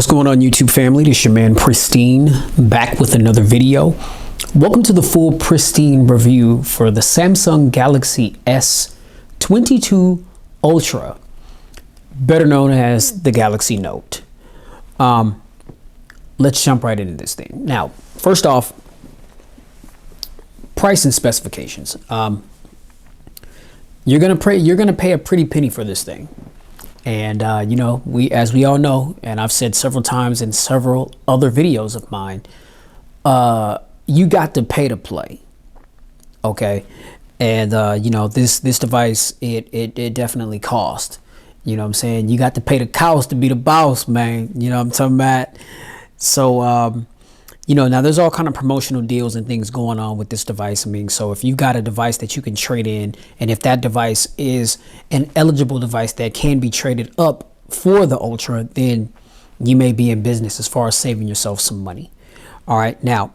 What's going on, YouTube family? This is your man Pristine, back with another video. Welcome to the full Pristine review for the Samsung Galaxy S22 Ultra, better known as the Galaxy Note. Let's jump right into this thing. Now, first off, price and specifications. You're gonna pay a pretty penny for this thing. And, as we all know, and I've said several times in several other videos of mine, you got to pay to play. OK. And, this device, it definitely cost. You know what I'm saying? You got to pay the cows to be the boss, man. You know what I'm talking about? So, now there's all kind of promotional deals and things going on with this device. I mean, so if you've got a device that you can trade in, and if that device is an eligible device that can be traded up for the Ultra, then you may be in business as far as saving yourself some money. All right. Now,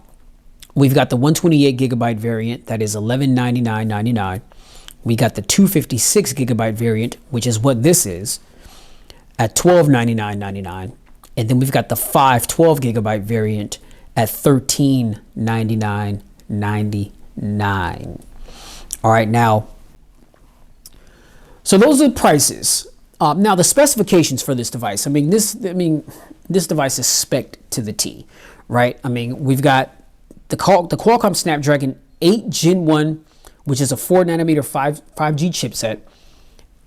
we've got the 128 gigabyte variant that is $1199.99. We got the 256 gigabyte variant, which is what this is, at $1299.99. And then we've got the 512 gigabyte variant at $1399.99. All right, now, so those are the prices. Now the specifications for this device. This device is spec'd to the T, right? I mean, we've got the Qualcomm Snapdragon 8 Gen 1, which is a 4nm 5G chipset.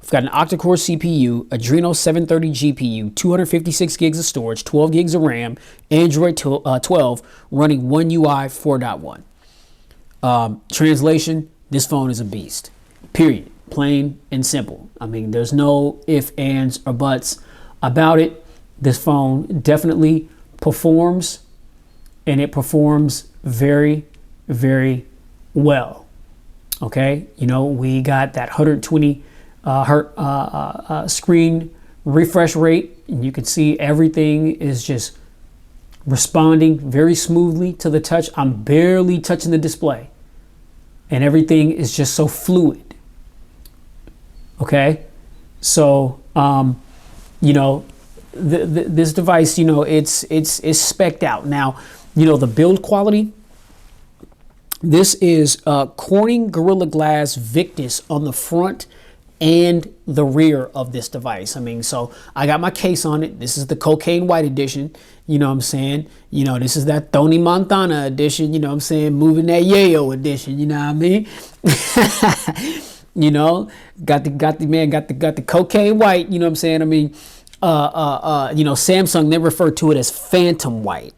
We've got an octa-core CPU, Adreno 730 GPU, 256 gigs of storage, 12 gigs of RAM, Android 12, running One UI 4.1. Translation, this phone is a beast, period. Plain and simple. I mean, there's no ifs, ands, or buts about it. This phone definitely performs, and it performs very, very well. Okay, we got that 120 hertz screen refresh rate, and you can see everything is just responding very smoothly to the touch. I'm barely touching the display, and everything is just so fluid. Okay, so this device, it's spec'd out. Now, the build quality. This is Corning Gorilla Glass Victus on the front and the rear of this device. I mean, so I got my case on it. This is the Cocaine White edition. You know what I'm saying? This is that Tony Montana edition. You know what I'm saying? Moving that yayo edition. You know what I mean? Got the Cocaine White. You know what I'm saying? I mean, Samsung, they refer to it as Phantom White.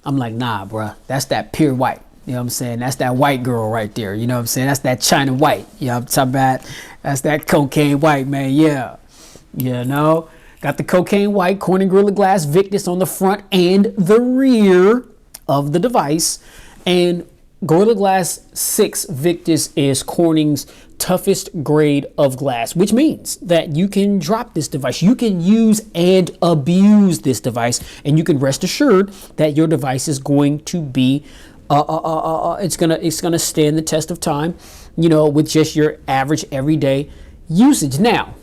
I'm like, nah, bruh, that's that pure white. You know what I'm saying? That's that white girl right there. You know what I'm saying? That's that China white. You know what I'm talking about? That's that Cocaine White, man. Yeah. Got the Cocaine White Corning Gorilla Glass Victus on the front and the rear of the device. And Gorilla Glass 6 Victus is Corning's toughest grade of glass, which means that you can drop this device. You can use and abuse this device, and you can rest assured that your device is going to be it's gonna stand the test of time, with just your average everyday usage. Now,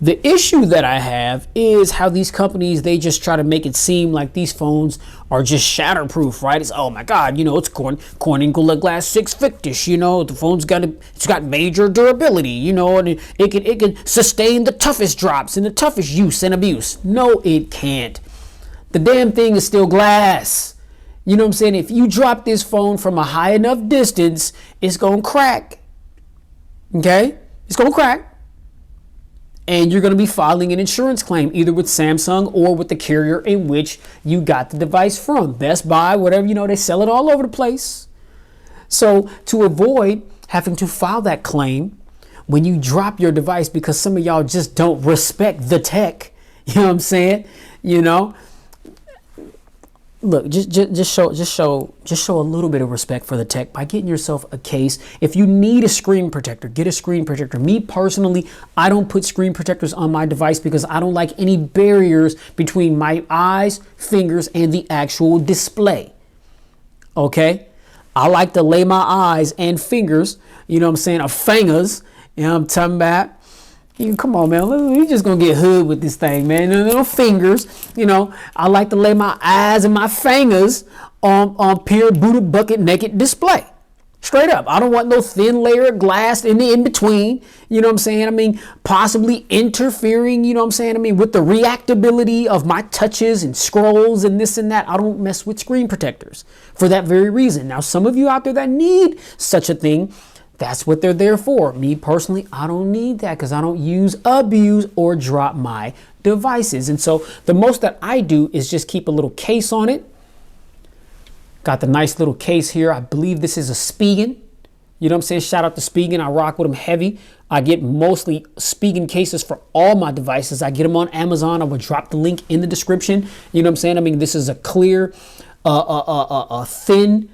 the issue that I have is how these companies, they just try to make it seem like these phones are just shatterproof, right? It's, oh my God, it's Corning Gorilla Glass 6 Victus, the phone's got major durability, and it can sustain the toughest drops and the toughest use and abuse. No, it can't. The damn thing is still glass. You know what I'm saying? If you drop this phone from a high enough distance, it's going to crack. Okay? It's going to crack. And you're going to be filing an insurance claim, either with Samsung or with the carrier in which you got the device from. Best Buy, whatever, they sell it all over the place. So to avoid having to file that claim when you drop your device because some of y'all just don't respect the tech, you know what I'm saying? Look, just show a little bit of respect for the tech by getting yourself a case. If you need a screen protector, get a screen protector. Me personally, I don't put screen protectors on my device because I don't like any barriers between my eyes, fingers, and the actual display. Okay? I like to lay my eyes and fingers, of fingers, I'm talking about, Come on, man. We just gonna get hood with this thing, man. No fingers. I like to lay my eyes and my fingers on pure Buddha bucket naked display. Straight up. I don't want no thin layer of glass in between. You know what I'm saying? I mean, possibly interfering, you know what I'm saying? I mean, with the reactability of my touches and scrolls and this and that. I don't mess with screen protectors for that very reason. Now, some of you out there that need such a thing, that's what they're there for. Me personally, I don't need that because I don't use, abuse, or drop my devices. And so the most that I do is just keep a little case on it. Got the nice little case here. I believe this is a Spigen. You know what I'm saying? Shout out to Spigen. I rock with them heavy. I get mostly Spigen cases for all my devices. I get them on Amazon. I will drop the link in the description. You know what I'm saying? I mean, this is a clear, thin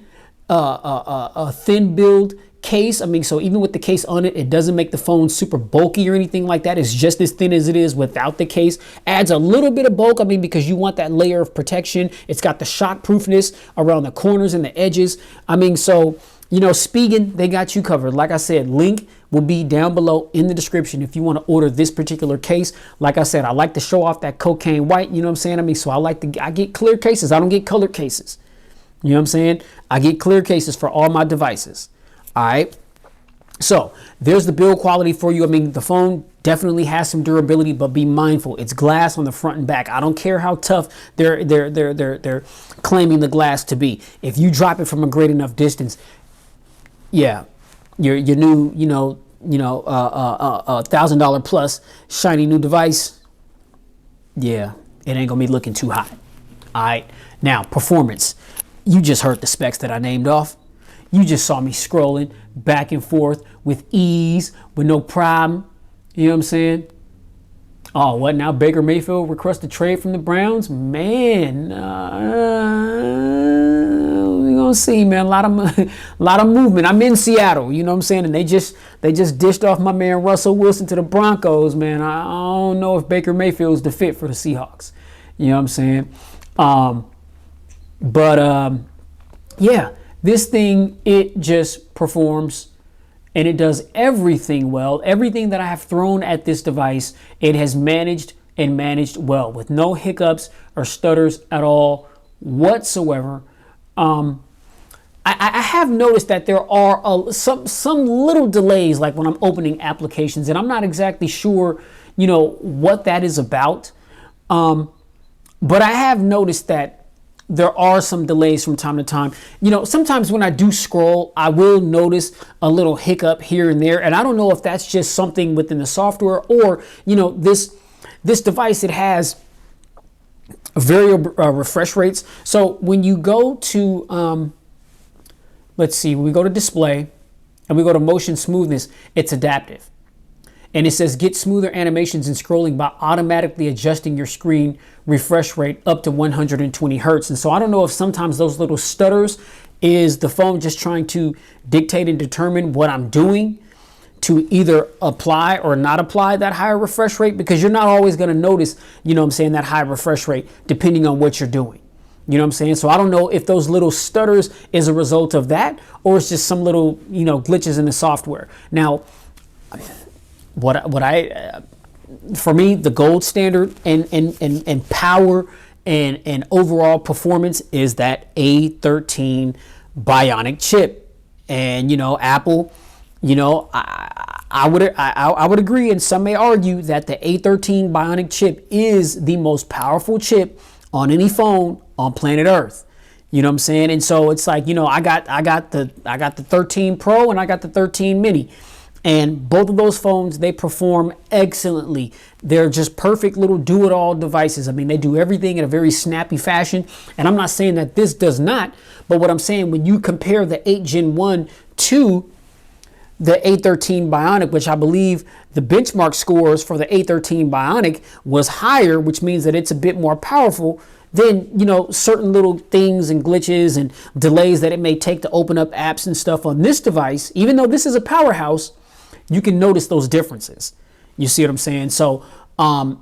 build case. I mean, so even with the case on it, it doesn't make the phone super bulky or anything like that. It's just as thin as it is without the case. Adds a little bit of bulk, I mean, because you want that layer of protection. It's got the shock proofness around the corners and the edges. I mean, so, Spigen, they got you covered. Like I said, link will be down below in the description if you want to order this particular case. Like I said, I like to show off that cocaine white, you know what I'm saying? I mean, so I get clear cases. I don't get colored cases. You know what I'm saying? I get clear cases for all my devices. All right, so there's the build quality for you. I mean, the phone definitely has some durability, but be mindful. It's glass on the front and back. I don't care how tough they're claiming the glass to be. If you drop it from a great enough distance, yeah, your new, $1,000 plus shiny new device, yeah, it ain't gonna be looking too hot. All right, now performance. You just heard the specs that I named off. You just saw me scrolling back and forth with ease, with no problem. You know what I'm saying? Oh, what now? Baker Mayfield requests a trade from the Browns? Man, we're going to see, man. A lot of movement. I'm in Seattle, you know what I'm saying? And they just dished off my man Russell Wilson to the Broncos, man. I don't know if Baker Mayfield's the fit for the Seahawks. You know what I'm saying? Yeah. This thing, it just performs and it does everything well. Everything that I have thrown at this device, it has managed well with no hiccups or stutters at all whatsoever. I have noticed that there are some little delays, like when I'm opening applications, and I'm not exactly sure, what that is about. But I have noticed that there are some delays from time to time. Sometimes when I do scroll, I will notice a little hiccup here and there. And I don't know if that's just something within the software or, this device, it has variable refresh rates. So when you go to, let's see, when we go to display and we go to motion smoothness, it's adaptive. And it says get smoother animations and scrolling by automatically adjusting your screen refresh rate up to 120 hertz. And so I don't know if sometimes those little stutters is the phone just trying to dictate and determine what I'm doing to either apply or not apply that higher refresh rate, because you're not always going to notice, that high refresh rate depending on what you're doing. You know what I'm saying? So I don't know if those little stutters is a result of that or it's just some little, glitches in the software. Now, for me, the gold standard and power and overall performance is that A13 Bionic chip. And Apple, I would agree, and some may argue that the A13 Bionic chip is the most powerful chip on any phone on planet Earth. You know what I'm saying? And so it's like, I got the 13 Pro and I got the 13 Mini. And both of those phones, they perform excellently. They're just perfect little do-it-all devices. I mean, they do everything in a very snappy fashion. And I'm not saying that this does not, but what I'm saying, when you compare the 8 Gen 1 to the A13 Bionic, which I believe the benchmark scores for the A13 Bionic was higher, which means that it's a bit more powerful, then, certain little things and glitches and delays that it may take to open up apps and stuff on this device, even though this is a powerhouse, you can notice those differences. You see what I'm saying? So, popping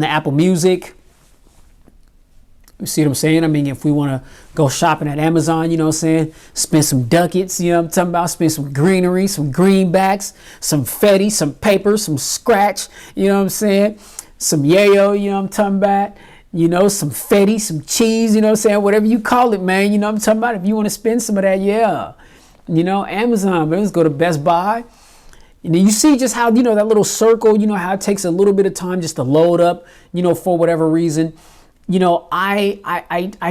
the Apple Music, You see what I'm saying? I mean, if we want to go shopping at Amazon, you know what I'm saying? Spend some ducats, you know what I'm talking about? Spend some greenery, some greenbacks, some fetty, some paper, some scratch, you know what I'm saying? Some yayo, you know what I'm talking about? You know, some fetty, some cheese, you know what I'm saying? Whatever you call it, man, you know what I'm talking about? If you want to spend some of that, yeah. You know, Amazon, man, let's go to Best Buy. And then you see just how, you know, that little circle, you know, how it takes a little bit of time just to load up, you know, for whatever reason. You know, I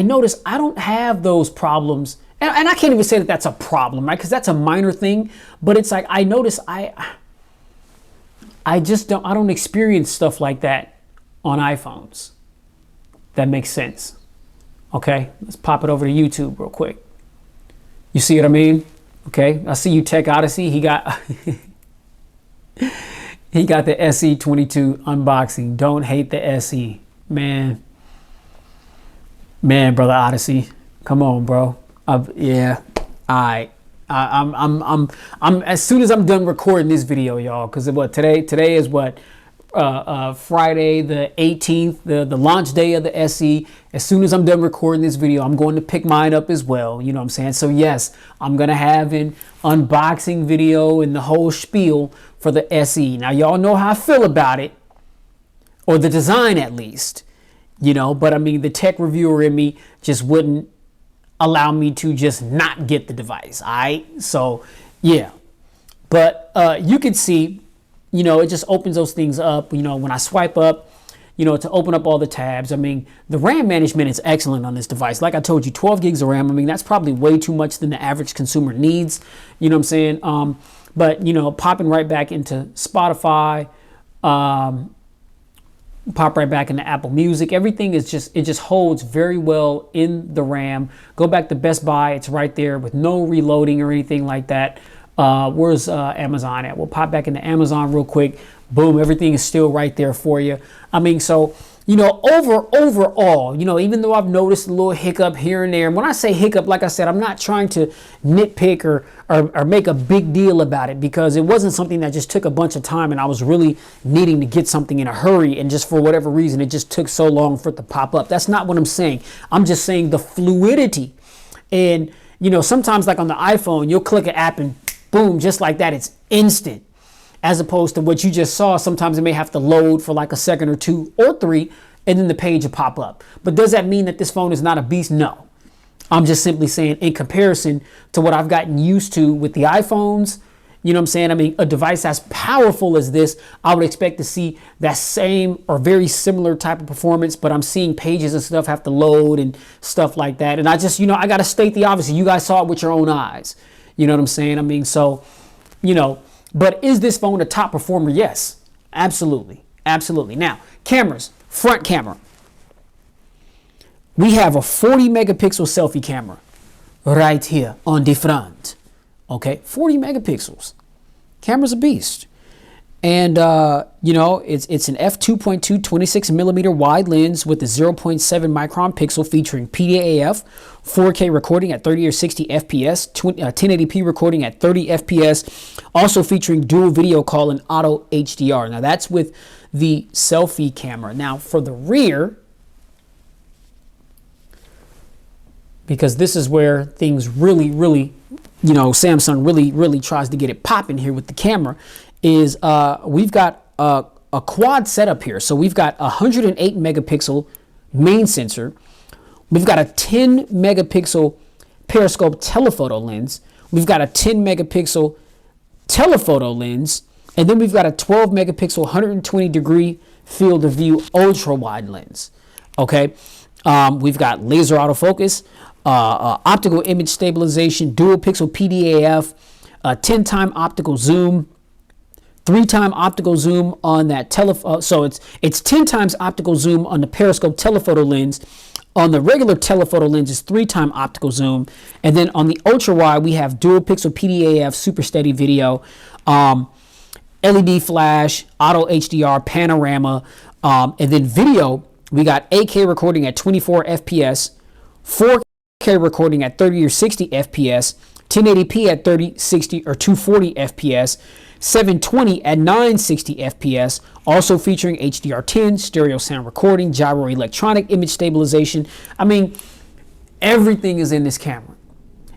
notice I don't have those problems. And I can't even say that that's a problem, right? Because that's a minor thing. But it's like I notice I don't experience stuff like that on iPhones. That makes sense. Okay, let's pop it over to YouTube real quick. You see what I mean? Okay, I see you, Tech Odyssey. He got he got the SE22 unboxing. Don't hate the SE, man. Man, brother Odyssey, come on, bro. Yeah, I'm as soon as I'm done recording this video, y'all, because what today is what Friday the 18th, the launch day of the SE. As soon as I'm done recording this video, I'm going to pick mine up as well. You know what I'm saying? So yes, I'm gonna have an unboxing video and the whole spiel for the SE. Now y'all know how I feel about it, or the design at least. You know, but I mean, the tech reviewer in me just wouldn't allow me to just not get the device. All right. So, yeah. But you can see, you know, it just opens those things up. You know, when I swipe up, you know, to open up all the tabs. I mean, the RAM management is excellent on this device. Like I told you, 12 gigs of RAM. I mean, that's probably way too much than the average consumer needs. You know what I'm saying? But, you know, popping right back into Spotify, pop right back into Apple Music. Everything is just, it just holds very well in the RAM. Go back to Best Buy. It's right there with no reloading or anything like that. Where's Amazon at? We'll pop back into Amazon real quick. Boom, everything is still right there for you. I mean, so, you know, overall, you know, even though I've noticed a little hiccup here and there, and when I say hiccup, like I said, I'm not trying to nitpick or make a big deal about it, because it wasn't something that just took a bunch of time and I was really needing to get something in a hurry, and just for whatever reason, it just took so long for it to pop up. That's not what I'm saying. I'm just saying the fluidity. And, you know, sometimes like on the iPhone, you'll click an app and boom, just like that, it's instant. As opposed to what you just saw, sometimes it may have to load for like a second or two or three, and then the page will pop up. But does that mean that this phone is not a beast? No. I'm just simply saying, in comparison to what I've gotten used to with the iPhones, you know what I'm saying? I mean, a device as powerful as this, I would expect to see that same or very similar type of performance, but I'm seeing pages and stuff have to load and stuff like that. And I just, you know, I got to state the obvious. You guys saw it with your own eyes. You know what I'm saying? I mean, so, you know, but is this phone a top performer? Yes, absolutely. Absolutely. Now, cameras, front camera. We have a 40 megapixel selfie camera right here on the front. Okay, 40 megapixels. Camera's a beast. And, you know, it's an f2.2 26 millimeter wide lens with a 0.7 micron pixel, featuring PDAF, 4K recording at 30 or 60 FPS, 1080p recording at 30 FPS, also featuring dual video call and auto HDR. Now that's with the selfie camera. Now for the rear, because this is where things really, you know, Samsung really tries to get it popping here with the camera, is we've got a quad setup here. So we've got a 108 megapixel main sensor. We've got a 10 megapixel periscope telephoto lens. We've got a 10 megapixel telephoto lens. And then we've got a 12 megapixel 120 degree field of view ultra wide lens. Okay. We've got laser autofocus, optical image stabilization, dual pixel PDAF, 10-time optical zoom, 3-time optical zoom on that so it's 10 times optical zoom on the periscope telephoto lens. On the regular telephoto lens is 3-time optical zoom, and then on the ultra wide we have dual pixel PDAF, super steady video, LED flash, auto HDR, panorama, and then video. We got 8K recording at 24 FPS, 4K recording at 30 or 60 FPS, 1080p at 30, 60, or 240 FPS, 720 at 960 FPS, also featuring HDR10, stereo sound recording, gyro electronic image stabilization. I mean, everything is in this camera,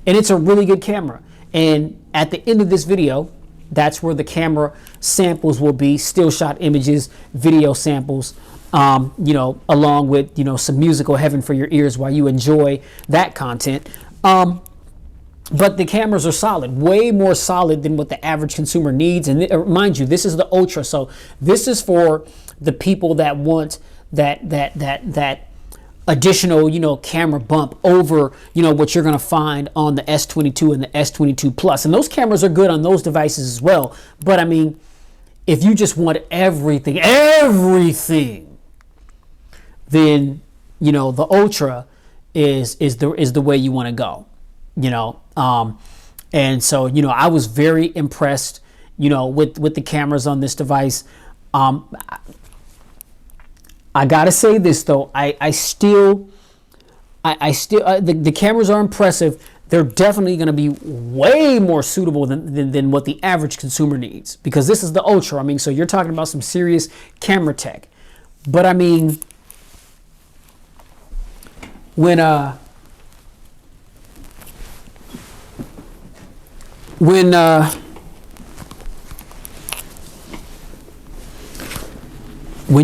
and it's a really good camera. And at the end of this video, that's where the camera samples will be, still shot images, video samples, along with, some musical heaven for your ears while you enjoy that content. But the cameras are solid, way more solid than what the average consumer needs. And mind you, this is the Ultra. So this is for the people that want that additional, camera bump over, what you're going to find on the S22 and the S22 Plus. And those cameras are good on those devices as well. But I mean, if you just want everything, then, the Ultra is the way you want to go. And so, I was very impressed, with the cameras on this device. I gotta say this though, I still, the cameras are impressive. They're definitely going to be way more suitable than what the average consumer needs, because this is the Ultra. I mean, so you're talking about some serious camera tech. But I mean, when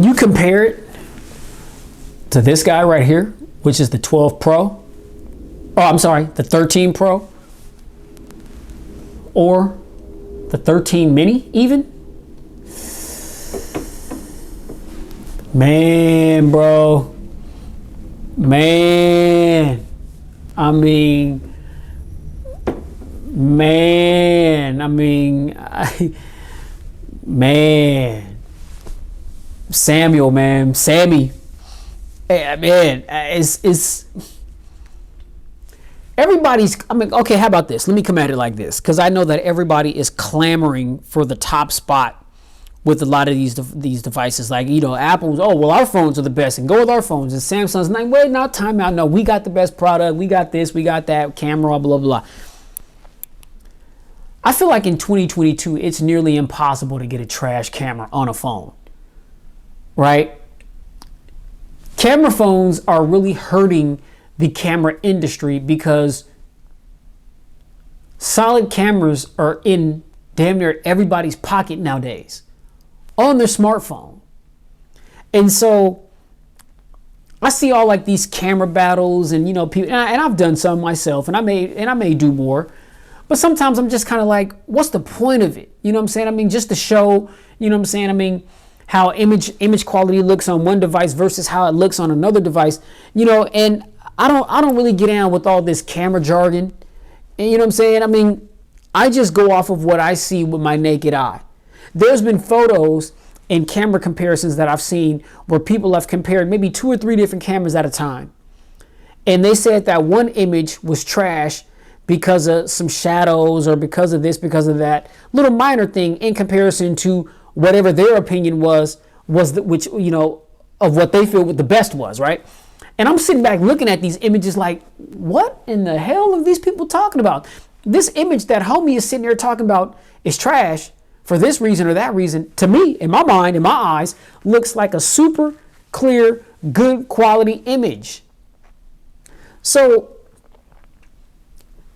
you compare it to this guy right here, which is the 12 Pro, the 13 Pro, or the 13 Mini even, man, bro, man, I mean, Sammy, hey, man, it's everybody's, okay, how about this? Let me come at it like this, because I know that everybody is clamoring for the top spot with a lot of these devices. Like, Apple's, oh, well, our phones are the best, and go with our phones. And Samsung's like, wait, no, time out. No, we got the best product. We got this, we got that, camera, blah, blah. I feel like in 2022, it's nearly impossible to get a trash camera on a phone, right? Camera phones are really hurting the camera industry because solid cameras are in damn near everybody's pocket nowadays on their smartphone. And so I see all like these camera battles and, people, and I've done some myself, and I may do more. But sometimes I'm just kind of like, what's the point of it? You know what I'm saying? I mean, just to show, how image quality looks on one device versus how it looks on another device, and I don't really get down with all this camera jargon. And you know what I'm saying? I mean, I just go off of what I see with my naked eye. There's been photos and camera comparisons that I've seen where people have compared maybe 2 or 3 different cameras at a time. And they said that one image was trash because of some shadows or because of this, because of that little minor thing in comparison to whatever their opinion was of what they feel the best was, right? And I'm sitting back looking at these images like, what in the hell are these people talking about? This image that homie is sitting there talking about is trash for this reason or that reason. To me, in my mind, in my eyes, looks like a super clear, good quality image. So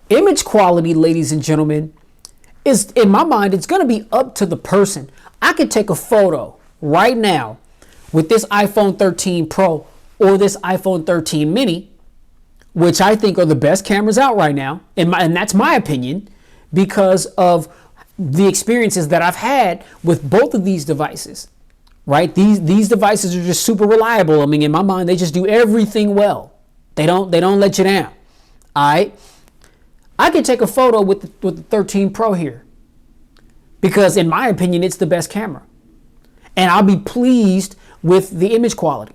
image quality, ladies and gentlemen, is, in my mind, it's going to be up to the person. I could take a photo right now with this iPhone 13 Pro or this iPhone 13 Mini, which I think are the best cameras out right now, and that's my opinion because of the experiences that I've had with both of these devices, right? These devices are just super reliable. I mean, in my mind, they just do everything well. They don't let you down. All right. I can take a photo with the 13 Pro here because, in my opinion, it's the best camera, and I'll be pleased with the image quality.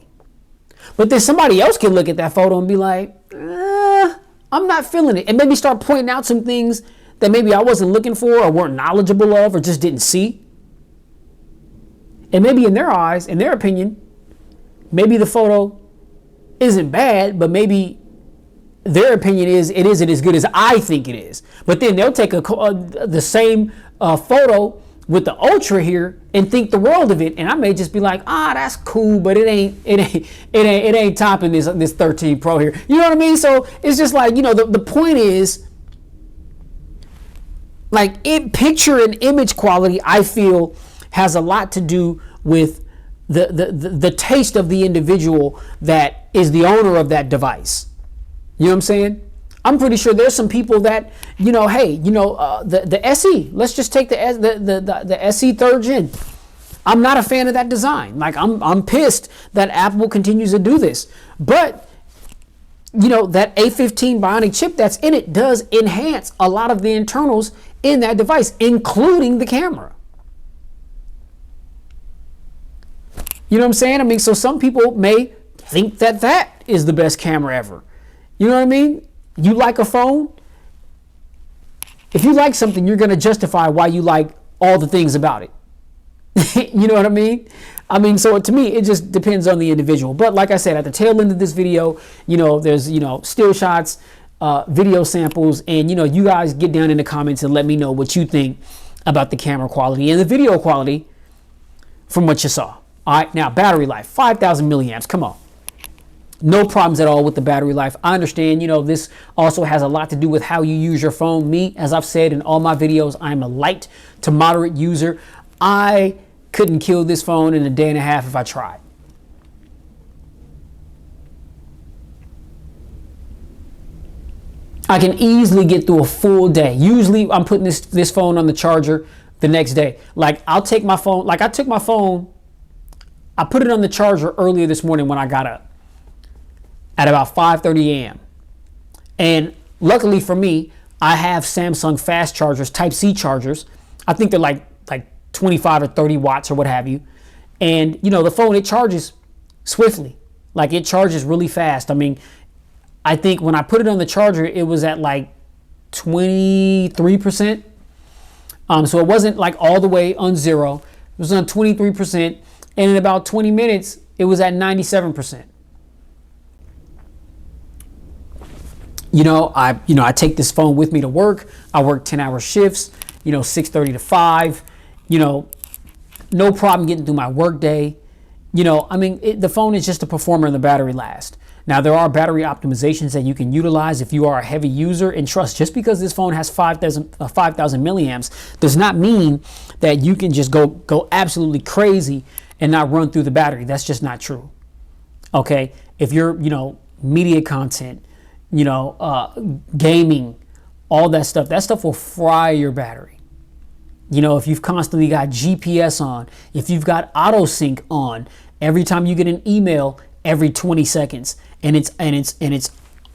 But then somebody else can look at that photo and be like, I'm not feeling it, and maybe start pointing out some things that maybe I wasn't looking for or weren't knowledgeable of or just didn't see. And maybe in their eyes, in their opinion, maybe the photo isn't bad, but maybe their opinion is it isn't as good as I think it is. But then they'll take the same photo with the Ultra here and think the world of it, and I may just be like, that's cool, but it ain't topping this 13 Pro here. You know what I mean? So it's just like, the point is, like, picture and image quality, I feel, has a lot to do with the taste of the individual that is the owner of that device. You know what I'm saying? I'm pretty sure there's some people that, the SE. Let's just take the SE 3rd Gen. I'm not a fan of that design. Like, I'm pissed that Apple continues to do this. But that A15 Bionic chip that's in it does enhance a lot of the internals in that device, including the camera. You know what I'm saying? I mean, so some people may think that is the best camera ever. You know what I mean? You like a phone? If you like something, you're going to justify why you like all the things about it. You know what I mean? So to me, it just depends on the individual. But like I said, at the tail end of this video, there's, still shots, video samples, and, you guys get down in the comments and let me know what you think about the camera quality and the video quality from what you saw. All right, now battery life, 5,000 milliamps. Come on. No problems at all with the battery life. I understand, this also has a lot to do with how you use your phone. Me, as I've said in all my videos, I'm a light to moderate user. I couldn't kill this phone in a day and a half if I tried. I can easily get through a full day. Usually I'm putting this phone on the charger the next day. Like, I'll take my phone, like I took my phone, I put it on the charger earlier this morning when I got up at about 5:30 a.m. And luckily for me, I have Samsung fast chargers, Type-C chargers. I think they're like 25 or 30 watts or what have you. And, the phone, it charges swiftly. Like, it charges really fast. I think when I put it on the charger, it was at like 23%. So it wasn't like all the way on zero. It was on 23%. And in about 20 minutes, it was at 97%. I take this phone with me to work. I work 10-hour shifts, 6:30 to 5, no problem getting through my work day. The phone is just a performer and the battery lasts. Now, there are battery optimizations that you can utilize if you are a heavy user. And trust, just because this phone has 5,000 milliamps does not mean that you can just go absolutely crazy and not run through the battery. That's just not true. Okay? If you're, media content, gaming, all that stuff will fry your battery. If you've constantly got GPS on, if you've got auto sync on, every time you get an email every 20 seconds and it's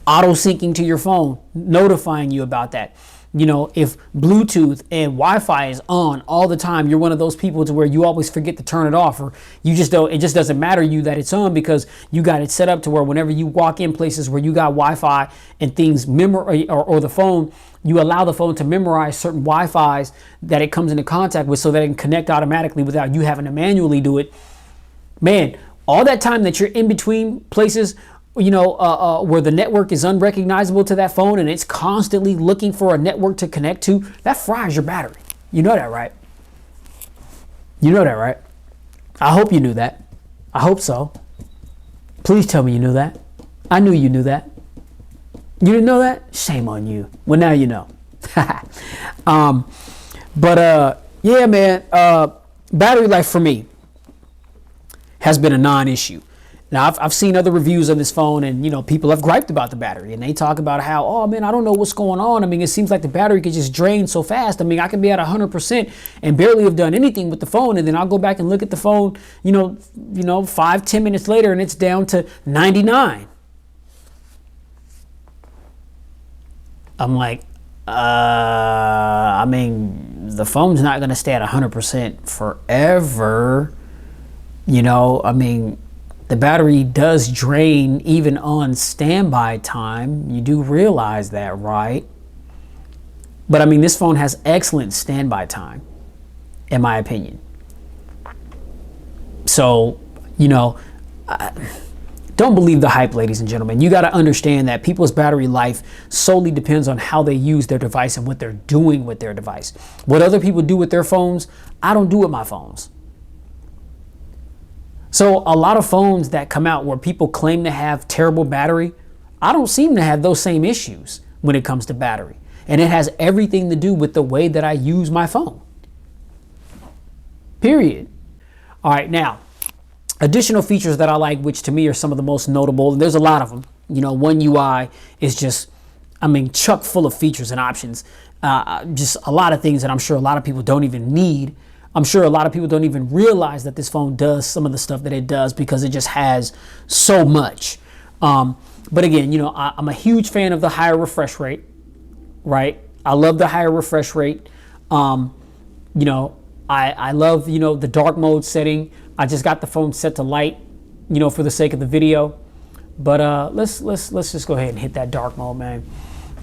auto syncing to your phone, notifying you about that. If Bluetooth and Wi-Fi is on all the time, you're one of those people to where you always forget to turn it off, or you just don't, it just doesn't matter to you that it's on because you got it set up to where whenever you walk in places where you got Wi-Fi and things or the phone, you allow the phone to memorize certain Wi-Fi's that it comes into contact with so that it can connect automatically without you having to manually do it. Man, all that time that you're in between places, where the network is unrecognizable to that phone and it's constantly looking for a network to connect to, that fries your battery. You know that, right? I hope you knew that. I hope so. Please tell me you knew that. I knew you knew that. You didn't know that? Shame on you. Well, now you know. Yeah, man, battery life for me has been a non-issue. Now, I've seen other reviews of this phone and, people have griped about the battery and they talk about how, oh man, I don't know what's going on. it seems like the battery could just drain so fast. I can be at 100% and barely have done anything with the phone. And then I'll go back and look at the phone, 5-10 minutes later and it's down to 99. I'm like, the phone's not going to stay at 100% forever. The battery does drain even on standby time. You do realize that, right? But this phone has excellent standby time, in my opinion. So, Don't believe the hype, ladies and gentlemen. You got to understand that people's battery life solely depends on how they use their device and what they're doing with their device. What other people do with their phones, I don't do with my phones. So a lot of phones that come out where people claim to have terrible battery, I don't seem to have those same issues when it comes to battery. And it has everything to do with the way that I use my phone. Period. All right, now, additional features that I like, which to me are some of the most notable, and there's a lot of them. You know, One UI is just, I mean, chock full of features and options. Just a lot of things that I'm sure a lot of people don't even need. I'm sure a lot of people don't even realize that this phone does some of the stuff that it does because it just has so much. But again, you know, I'm a huge fan of the higher refresh rate, right? I love the higher refresh rate. You know, I love, you know, the dark mode setting. I just got the phone set to light, you know, for the sake of the video. But let's just go ahead and hit that dark mode, man.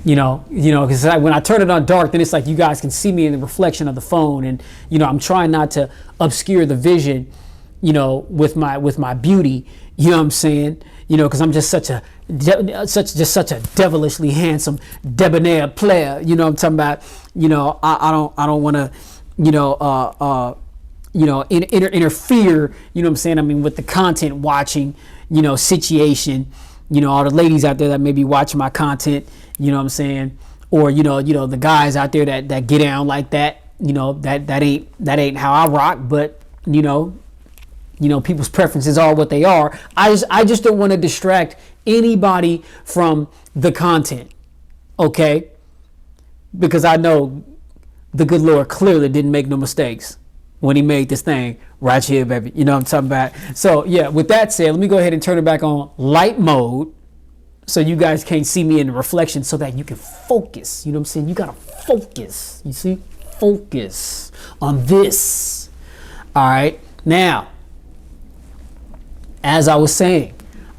You know, because when I turn it on dark, then it's like you guys can see me in the reflection of the phone, and you know, I'm trying not to obscure the vision, you know, with my beauty. You know what I'm saying? You know, because I'm just such a devilishly handsome debonair player. You know what I'm talking about? You know, I don't want to, you know, interfere. You know what I'm saying? I mean, with the content watching, you know, situation. You know, all the ladies out there that may be watching my content. You know what I'm saying? Or, you know, the guys out there that get down like that, you know, that ain't how I rock, but you know, people's preferences are what they are. I just don't want to distract anybody from the content. Okay? Because I know the good Lord clearly didn't make no mistakes when he made this thing right here, baby. You know what I'm talking about? So yeah, with that said, let me go ahead and turn it back on light mode. So you guys can't see me in the reflection so that you can focus. You know what I'm saying? You got to focus. You see? Focus on this. All right. Now, as I was saying,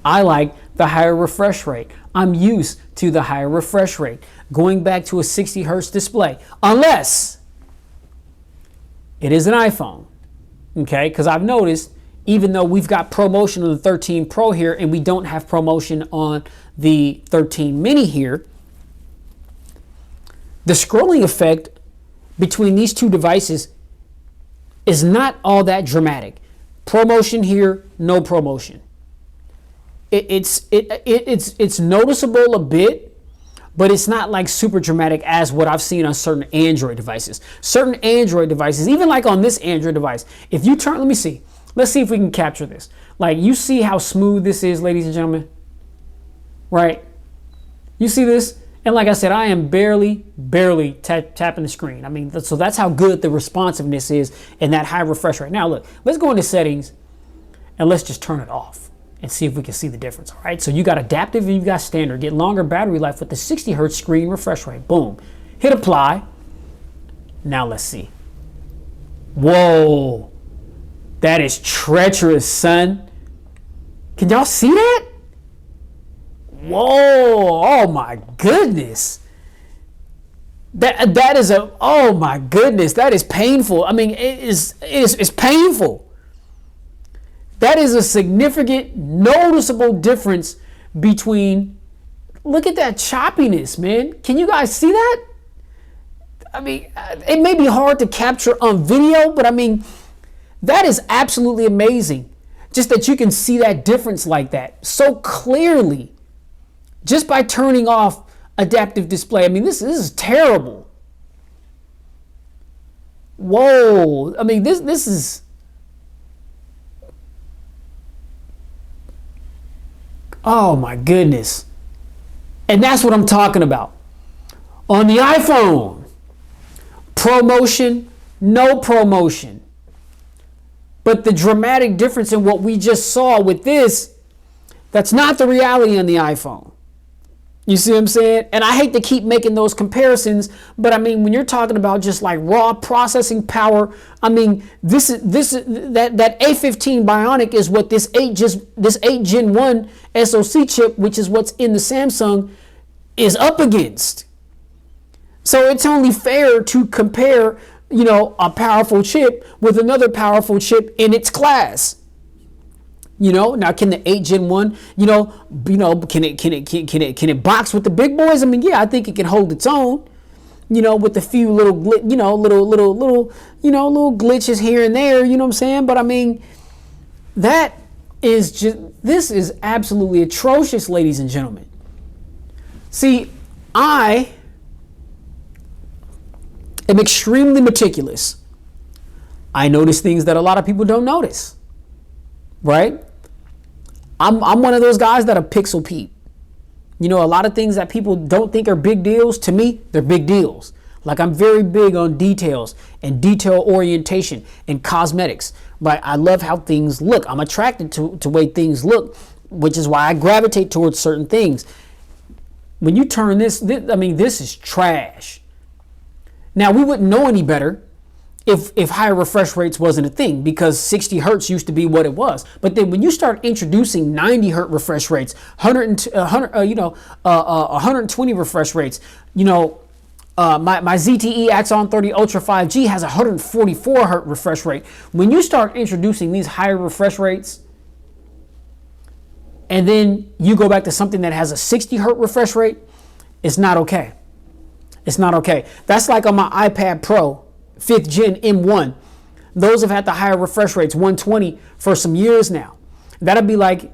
I like the higher refresh rate. I'm used to the higher refresh rate. Going back to a 60 hertz display. Unless it is an iPhone. Okay? Because I've noticed, even though we've got promotion on the 13 Pro here and we don't have promotion on the 13 Mini here, the scrolling effect between these two devices is not all that dramatic. Promotion here, no promotion. It's noticeable a bit, but it's not like super dramatic as what I've seen on certain Android devices. Certain Android devices, even like on this Android device, if you turn, let me see. Let's see if we can capture this. Like, you see how smooth this is, ladies and gentlemen? Right? You see this? And like I said, I am barely tapping the screen. I mean, so that's how good the responsiveness is in that high refresh rate. Now, look, let's go into settings and let's just turn it off and see if we can see the difference. All right? So you got adaptive and you got standard. Get longer battery life with the 60 hertz screen refresh rate. Boom. Hit apply. Now let's see. Whoa. That is treacherous, son. Can y'all see that? Whoa, oh my goodness. That is oh my goodness, that is painful. I mean, it's painful. That is a significant, noticeable difference between, look at that choppiness, man. Can you guys see that? I mean, it may be hard to capture on video, but I mean, that is absolutely amazing. Just that you can see that difference like that so clearly just by turning off adaptive display. I mean, this is terrible. Whoa. I mean, this is, oh my goodness. And that's what I'm talking about. On the iPhone, promotion, no promotion. But the dramatic difference in what we just saw with this, that's not the reality on the iPhone. You see what I'm saying? And I hate to keep making those comparisons, but I mean, when you're talking about just like raw processing power, I mean, that A15 Bionic is what this 8 Gen 1 SoC chip, which is what's in the Samsung, is up against. So it's only fair to compare, you know, a powerful chip with another powerful chip in its class. You know, now can the 8 Gen 1, can it box with the big boys? I mean, yeah, I think it can hold its own, with a few little little glitches here and there, you know what I'm saying? But I mean, this is absolutely atrocious, ladies and gentlemen. See, I am extremely meticulous. I notice things that a lot of people don't notice, right? I'm one of those guys that are pixel peep. A lot of things that people don't think are big deals, to me, they're big deals. Like, I'm very big on details and detail orientation and cosmetics, right? I love how things look. I'm attracted to the way things look, which is why I gravitate towards certain things. When you turn this is trash. Now, we wouldn't know any better if higher refresh rates wasn't a thing, because 60 hertz used to be what it was. But then when you start introducing 90 hertz refresh rates, 120 refresh rates, my ZTE Axon 30 Ultra 5G has 144 hertz refresh rate. When you start introducing these higher refresh rates, and then you go back to something that has a 60 hertz refresh rate, it's not okay. It's not okay. That's like on my iPad Pro 5th Gen M1. Those have had the higher refresh rates, 120, for some years now. That'd be like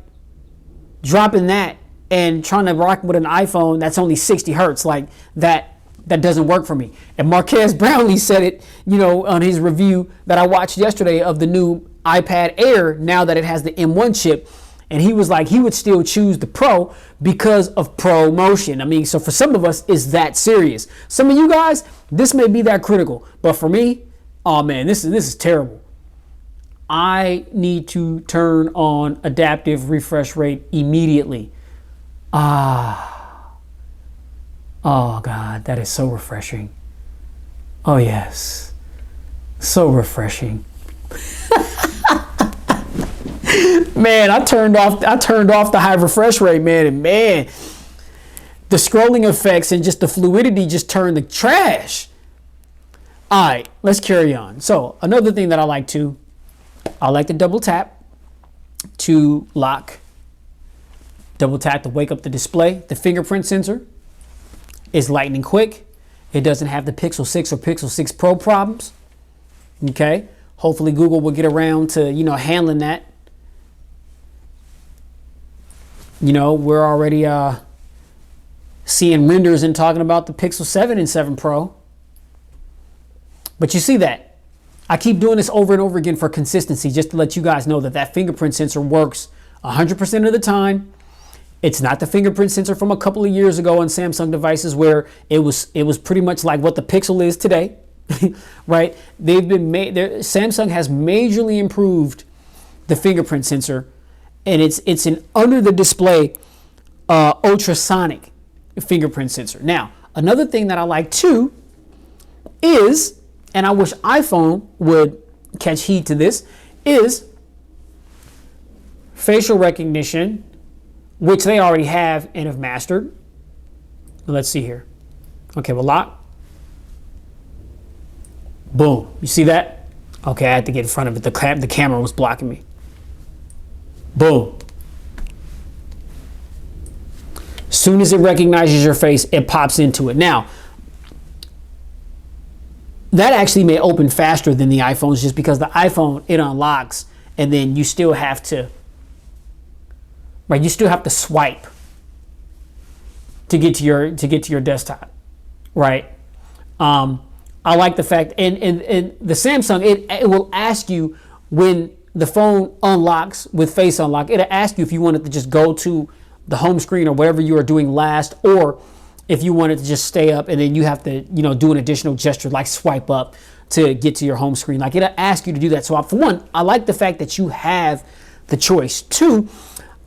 dropping that and trying to rock with an iPhone that's only 60 hertz. Like, that doesn't work for me. And Marquez Brownlee said it, on his review that I watched yesterday of the new iPad Air, now that it has the M1 chip. And he was like, he would still choose the Pro because of ProMotion. I mean, so for some of us, it's that serious. Some of you guys, this may be that critical. But for me, oh man, this is terrible. I need to turn on adaptive refresh rate immediately. Oh God, that is so refreshing. Oh yes, so refreshing. Man, I turned off the high refresh rate, man, and man, the scrolling effects and just the fluidity just turned to trash. All right, let's carry on. So another thing that I like to double tap to lock, double tap to wake up the display. The fingerprint sensor is lightning quick. It doesn't have the Pixel 6 or Pixel 6 Pro problems. Okay, hopefully Google will get around to handling that. We're already seeing renders and talking about the Pixel 7 and 7 Pro. But you see that. I keep doing this over and over again for consistency, just to let you guys know that fingerprint sensor works 100% of the time. It's not the fingerprint sensor from a couple of years ago on Samsung devices where it was pretty much like what the Pixel is today, right? Samsung has majorly improved the fingerprint sensor. And it's an under the display ultrasonic fingerprint sensor. Now, another thing that I like too is, and I wish iPhone would catch heed to this, is facial recognition, which they already have and have mastered. Let's see here. Okay, we'll lock. Boom. You see that? Okay, I had to get in front of it. The camera was blocking me. Boom. Soon as it recognizes your face, it pops into it. Now, that actually may open faster than the iPhones, just because the iPhone, it unlocks and then you still have to, right? You still have to swipe to get to your desktop, right? I like the fact, and the Samsung, it will ask you when the phone unlocks with Face Unlock. It'll ask you if you wanted to just go to the home screen or whatever you are doing last, or if you wanted to just stay up and then you have to, do an additional gesture like swipe up to get to your home screen. Like, it'll ask you to do that. So for one, I like the fact that you have the choice. Two,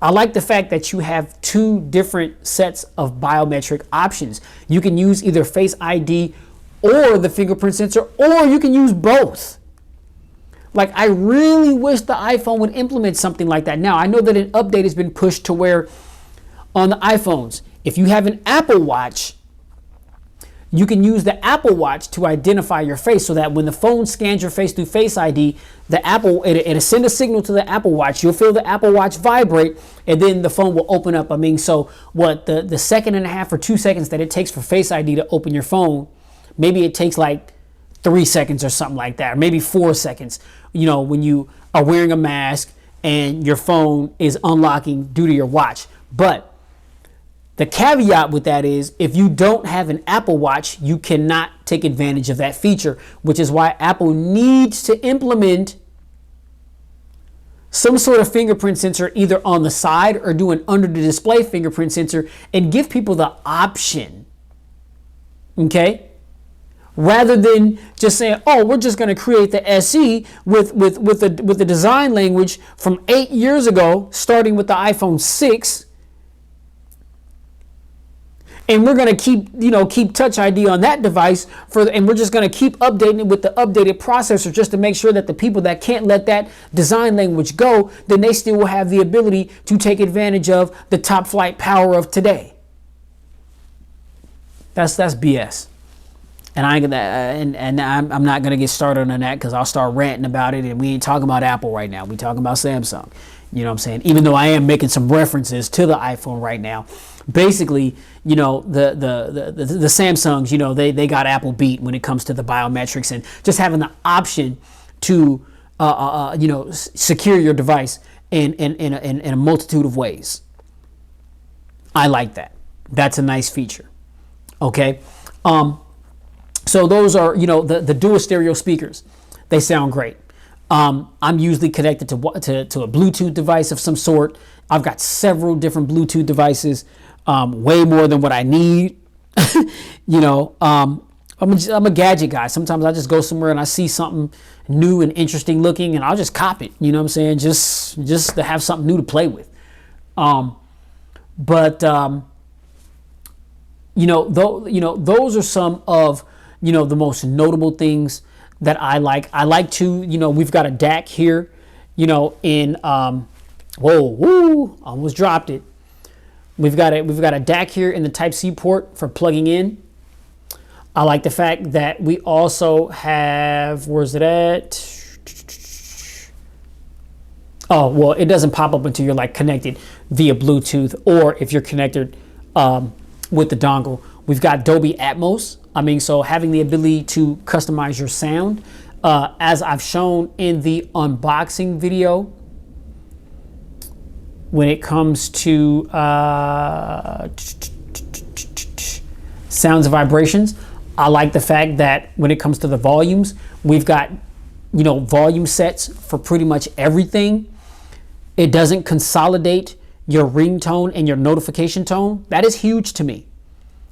I like the fact that you have two different sets of biometric options. You can use either Face ID or the fingerprint sensor, or you can use both. Like, I really wish the iPhone would implement something like that. Now, I know that an update has been pushed to where on the iPhones, if you have an Apple Watch, You can use the Apple Watch to identify your face so that when the phone scans your face through Face ID, it'll send a signal to the Apple Watch. You'll feel the Apple Watch vibrate, and then the phone will open up. I mean, so what the second and a half or 2 seconds that it takes for Face ID to open your phone, maybe it takes like 3 seconds or something like that, or maybe 4 seconds, you know, when you are wearing a mask and your phone is unlocking due to your watch. But the caveat with that is if you don't have an Apple Watch, you cannot take advantage of that feature, which is why Apple needs to implement some sort of fingerprint sensor either on the side or do an under the display fingerprint sensor and give people the option, okay? Rather than just saying, oh, we're just going to create the SE with the design language from 8 years ago, starting with the iPhone 6. And we're going to keep Touch ID on that device and we're just going to keep updating it with the updated processor just to make sure that the people that can't let that design language go, then they still will have the ability to take advantage of the top flight power of today. That's BS. And I'm not gonna get started on that because I'll start ranting about it, and we ain't talking about Apple right now. We talking about Samsung. You know what I'm saying? Even though I am making some references to the iPhone right now, basically, you know, the Samsungs, you know, they got Apple beat when it comes to the biometrics and just having the option to secure your device in a multitude of ways. I like that. That's a nice feature. Okay. So those are, you know, the dual stereo speakers. They sound great. I'm usually connected to a Bluetooth device of some sort. I've got several different Bluetooth devices, way more than what I need. You know, I'm a gadget guy. Sometimes I just go somewhere and I see something new and interesting looking, and I'll just cop it. You know what I'm saying? Just to have something new to play with. Those are some of, you know, the most notable things that I like. I like to, you know, we've got a DAC here, you know, in, almost dropped it. We've got a DAC here in the Type-C port for plugging in. I like the fact that we also have, where's it at? Oh, well, it doesn't pop up until you're like connected via Bluetooth, or if you're connected with the dongle. We've got Dolby Atmos. I mean, so having the ability to customize your sound, as I've shown in the unboxing video, when it comes to sounds and vibrations, I like the fact that when it comes to the volumes, we've got, you know, volume sets for pretty much everything. It doesn't consolidate your ringtone and your notification tone. That is huge to me,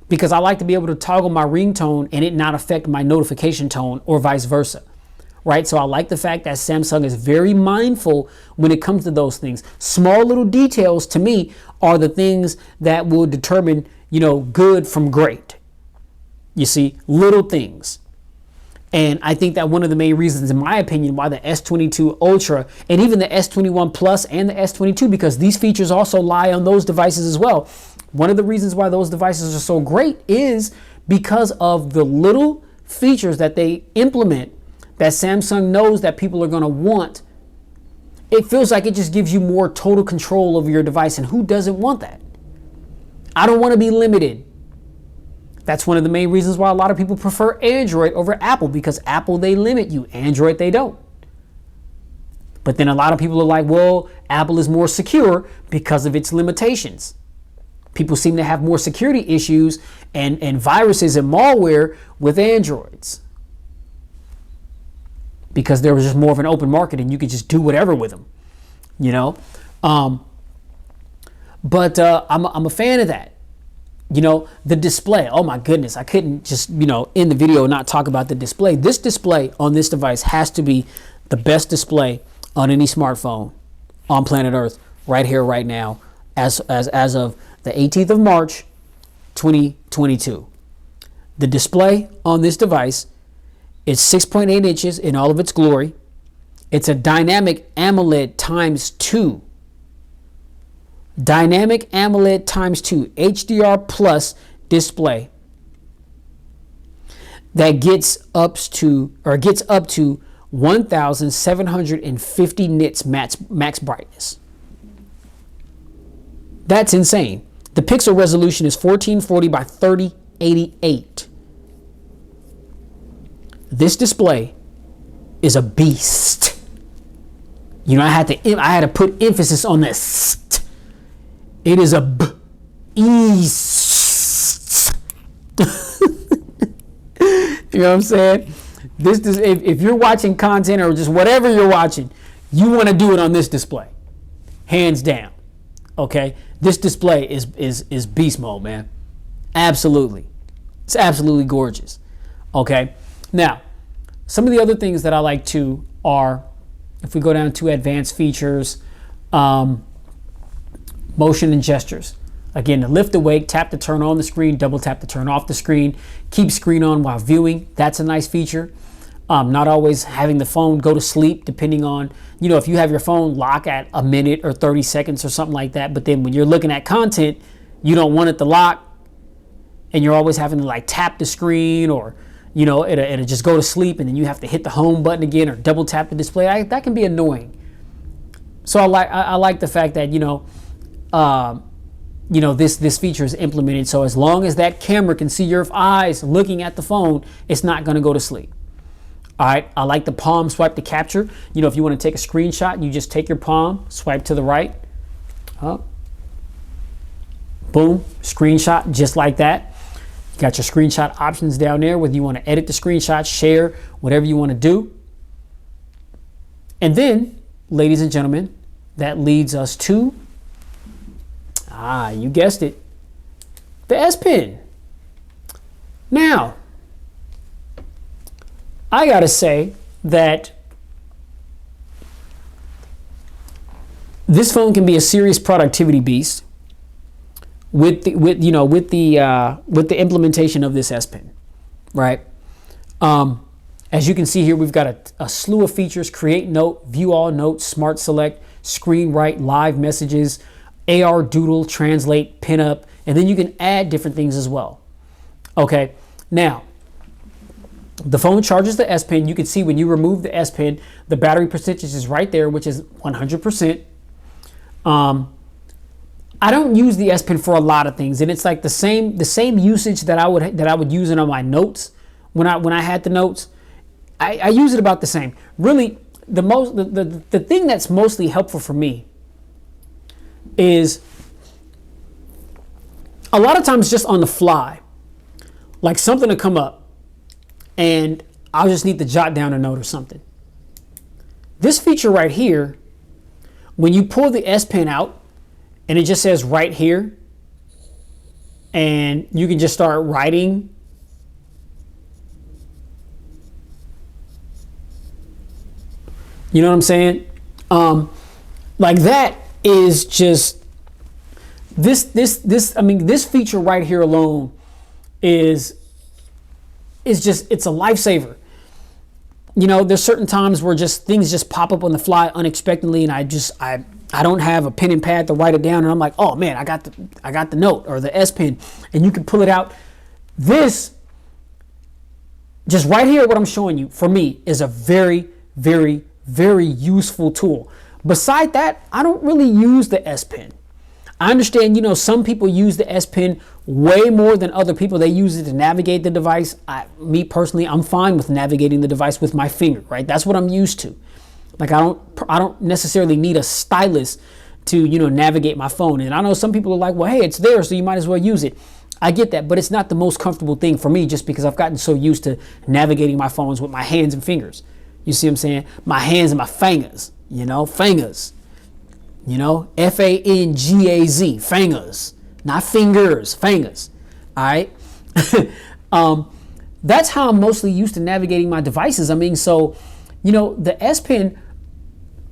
because I like to be able to toggle my ringtone and it not affect my notification tone, or vice versa, right? So I like the fact that Samsung is very mindful when it comes to those things. Small little details to me are the things that will determine, you know, good from great. You see, little things. And I think that one of the main reasons, in my opinion, why the S22 Ultra and even the S21 Plus and the S22, because these features also lie on those devices as well. One of the reasons why those devices are so great is because of the little features that they implement that Samsung knows that people are going to want. It feels like it just gives you more total control over your device, and who doesn't want that? I don't want to be limited. That's one of the main reasons why a lot of people prefer Android over Apple, because Apple, they limit you. Android, they don't. But then a lot of people are like, well, Apple is more secure because of its limitations. People seem to have more security issues and viruses and malware with Androids, because there was just more of an open market and you could just do whatever with them, you know. But I'm a fan of that. You know, the display, oh my goodness, I couldn't just, you know, in the video not talk about the display. This display on this device has to be the best display on any smartphone on planet Earth right here, right now, as of the 18th of March, 2022. The display on this device is 6.8 inches in all of its glory. It's a dynamic AMOLED ×2. Dynamic AMOLED ×2 HDR plus display. that gets up to 1,750 nits max brightness. That's insane. The pixel resolution is 1440 by 3088. This display is a beast. You know, I had to put emphasis on this. It is a beast. You know what I'm saying? If you're watching content or just whatever you're watching, you want to do it on this display, hands down. Okay, this display is beast mode, man. Absolutely, it's absolutely gorgeous. Okay, now some of the other things that I like too are, if we go down to advanced features, motion and gestures. Again, to lift, awake, tap to turn on the screen, double tap to turn off the screen, keep screen on while viewing. That's a nice feature. Not always having the phone go to sleep, depending on, you know, if you have your phone lock at a minute or 30 seconds or something like that. But then when you're looking at content, you don't want it to lock, and you're always having to like tap the screen, or, you know, it'll just go to sleep, and then you have to hit the home button again or double tap the display. That can be annoying. So I like the fact that, this feature is implemented. So as long as that camera can see your eyes looking at the phone, it's not going to go to sleep. All right. I like the palm swipe to capture. You know, if you want to take a screenshot, you just take your palm, swipe to the right. Up. Boom. Screenshot just like that. You got your screenshot options down there, whether you want to edit the screenshot, share, whatever you want to do. And then, ladies and gentlemen, that leads us to, you guessed it, the S Pen. Now, I gotta say that this phone can be a serious productivity beast with the implementation of this S Pen, right? As you can see here, we've got a slew of features: create note, view all notes, smart select, screen write, live messages, AR doodle, translate, pin up, and then you can add different things as well. Okay, now the phone charges the S Pen. You can see when you remove the S Pen, the battery percentage is right there, which is 100%. I don't use the S Pen for a lot of things, and it's like the same usage that I would use it on my notes when I had the notes. I use it about the same. Really, the thing that's mostly helpful for me is a lot of times just on the fly, like something to come up and I'll just need to jot down a note or something. This feature right here, when you pull the S Pen out and it just says right here, and you can just start writing. You know what I'm saying? Like that is just this feature right here alone is just, it's a lifesaver. You know, there's certain times where just things just pop up on the fly unexpectedly, and I don't have a pen and pad to write it down, and I'm like, oh man, I got the note or the S Pen, and you can pull it out. This just right here, what I'm showing you, for me, is a very, very, very useful tool. Beside that, I don't really use the S Pen. I understand, you know, some people use the S Pen way more than other people. They use it to navigate the device. Me personally, I'm fine with navigating the device with my finger, right? That's what I'm used to. Like I don't necessarily need a stylus to, you know, navigate my phone. And I know some people are like, well, hey, it's there, so you might as well use it. I get that, but it's not the most comfortable thing for me, just because I've gotten so used to navigating my phones with my hands and fingers. You see what I'm saying? My hands and my fingers, you know, fingers. You know, F-A-N-G-A-Z, fingers, not fingers, fingers. All right. That's how I'm mostly used to navigating my devices. I mean, so, you know, the S Pen,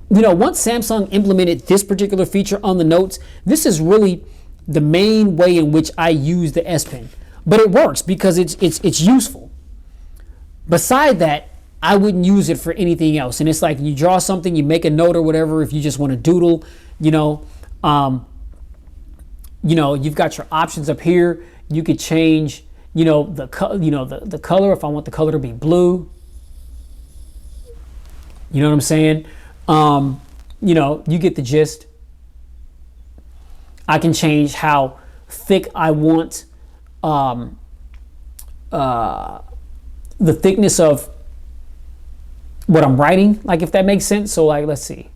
you know, once Samsung implemented this particular feature on the notes, this is really the main way in which I use the S Pen. But it works because it's useful. Beside that, I wouldn't use it for anything else. And it's like you draw something, you make a note or whatever. If you just want to doodle, you've got your options up here. You could change, the color, if I want the color to be blue, you know what I'm saying? You get the gist. I can change how thick I want the thickness of what I'm writing, like, if that makes sense. So, like, let's see.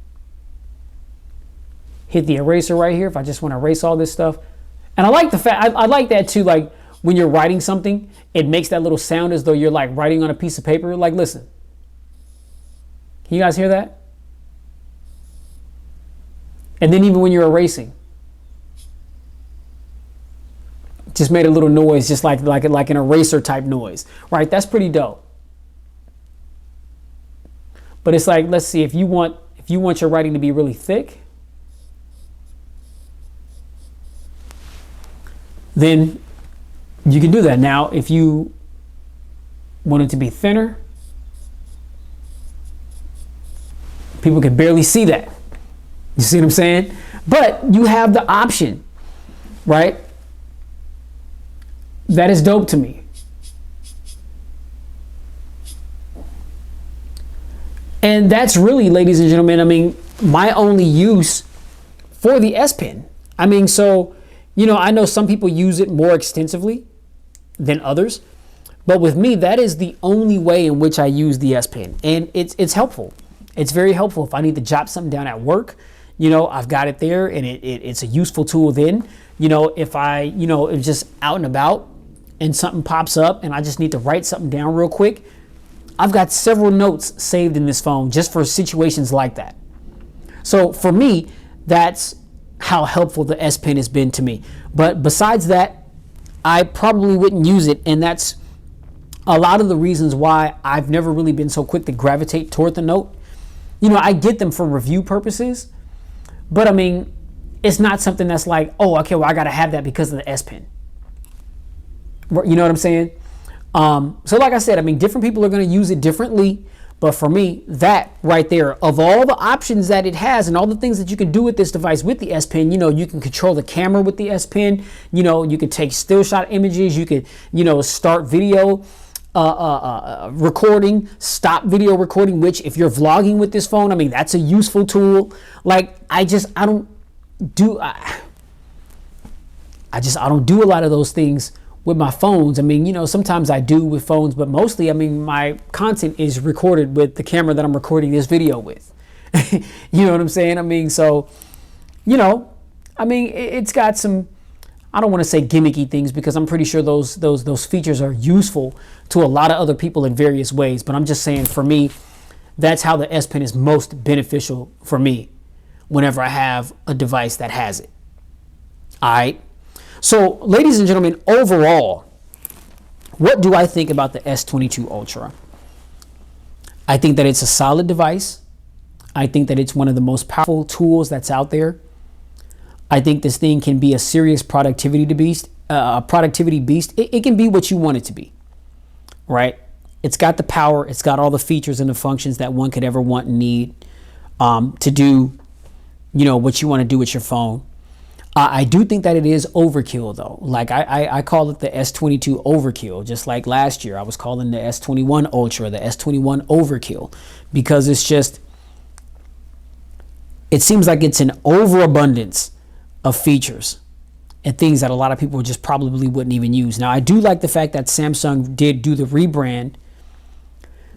Hit the eraser right here if I just want to erase all this stuff. And I like the fact, I like that too, like, when you're writing something, it makes that little sound as though you're, like, writing on a piece of paper. Like, listen. Can you guys hear that? And then even when you're erasing, just made a little noise, just like an eraser type noise, right? That's pretty dope. But it's like, let's see, if you want your writing to be really thick, then you can do that. Now, if you want it to be thinner, people can barely see that. You see what I'm saying? But you have the option, right? That is dope to me. And that's really, ladies and gentlemen, I mean, my only use for the S Pen. I mean, so, I know some people use it more extensively than others, but with me, that is the only way in which I use the S Pen. And it's helpful. It's very helpful. If I need to jot something down at work, I've got it there, and it's a useful tool then. If I, am just out and about and something pops up and I just need to write something down real quick, I've got several notes saved in this phone just for situations like that. So for me, that's how helpful the S Pen has been to me. But besides that, I probably wouldn't use it. And that's a lot of the reasons why I've never really been so quick to gravitate toward the Note. I get them for review purposes, but I mean, it's not something that's like, oh, okay, well, I got to have that because of the S Pen. You know what I'm saying? So like I said, I mean, different people are going to use it differently. But for me, that right there, of all the options that it has and all the things that you can do with this device with the S Pen, you can control the camera with the S Pen. You can take still shot images. You could, start video recording, stop video recording, which if you're vlogging with this phone, I mean, that's a useful tool. Like, I don't do a lot of those things with my phones. I mean, sometimes I do with phones, but mostly, I mean, my content is recorded with the camera that I'm recording this video with. You know what I'm saying? I mean, so, I mean, it's got some, I don't want to say gimmicky things, because I'm pretty sure those features are useful to a lot of other people in various ways. But I'm just saying, for me, that's how the S Pen is most beneficial for me whenever I have a device that has it. All right. So, ladies and gentlemen, overall, what do I think about the S22 Ultra? I think that it's a solid device. I think that it's one of the most powerful tools that's out there. I think this thing can be a serious productivity beast. It can be what you want it to be, right? It's got the power. It's got all the features and the functions that one could ever want and need to do, what you want to do with your phone. I do think that it is overkill, though. Like, I call it the S22 overkill, just like last year I was calling the S21 Ultra the S21 overkill, because it's just, it seems like it's an overabundance of features and things that a lot of people just probably wouldn't even use. Now, I do like the fact that Samsung did do the rebrand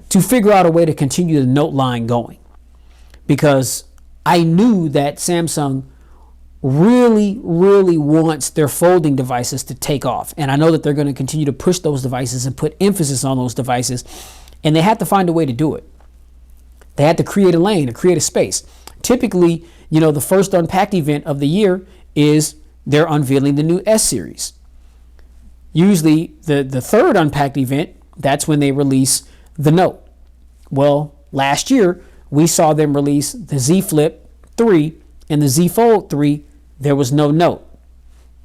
to figure out a way to continue the Note line going, because I knew that Samsung really wants their folding devices to take off. And I know that they're going to continue to push those devices and put emphasis on those devices. And they had to find a way to do it. They had to create a lane, to create a space. Typically, the first Unpacked event of the year is they're unveiling the new S series. Usually the third Unpacked event, that's when they release the Note. Well, last year, we saw them release the Z Flip 3 and the Z Fold 3. There was no Note.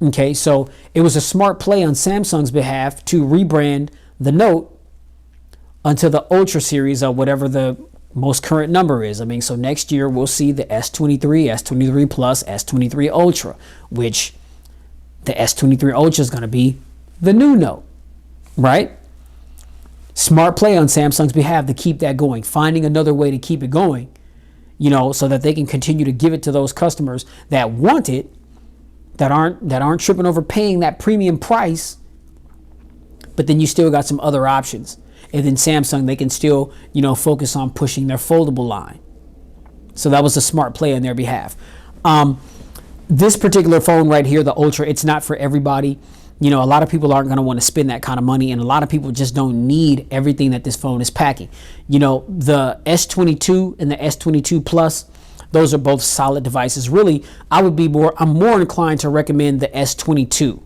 Okay, so it was a smart play on Samsung's behalf to rebrand the Note until the Ultra series, or whatever the most current number is. I mean, so next year we'll see the S23, S23 Plus, S23 Ultra, which the S23 Ultra is going to be the new Note. right? Smart play on Samsung's behalf to keep that going, finding another way to keep it going, you know, so that they can continue to give it to those customers that want it, that aren't tripping over paying that premium price. But then you still got some other options. And then Samsung, they can still, you know, focus on pushing their foldable line. So that was a smart play on their behalf. This particular phone right here, the Ultra, it's not for everybody. You know, a lot of people aren't going to want to spend that kind of money, and a lot of people just don't need everything that this phone is packing. You know, the S22 and the S22 Plus, those are both solid devices. Really, I'm more inclined to recommend the S22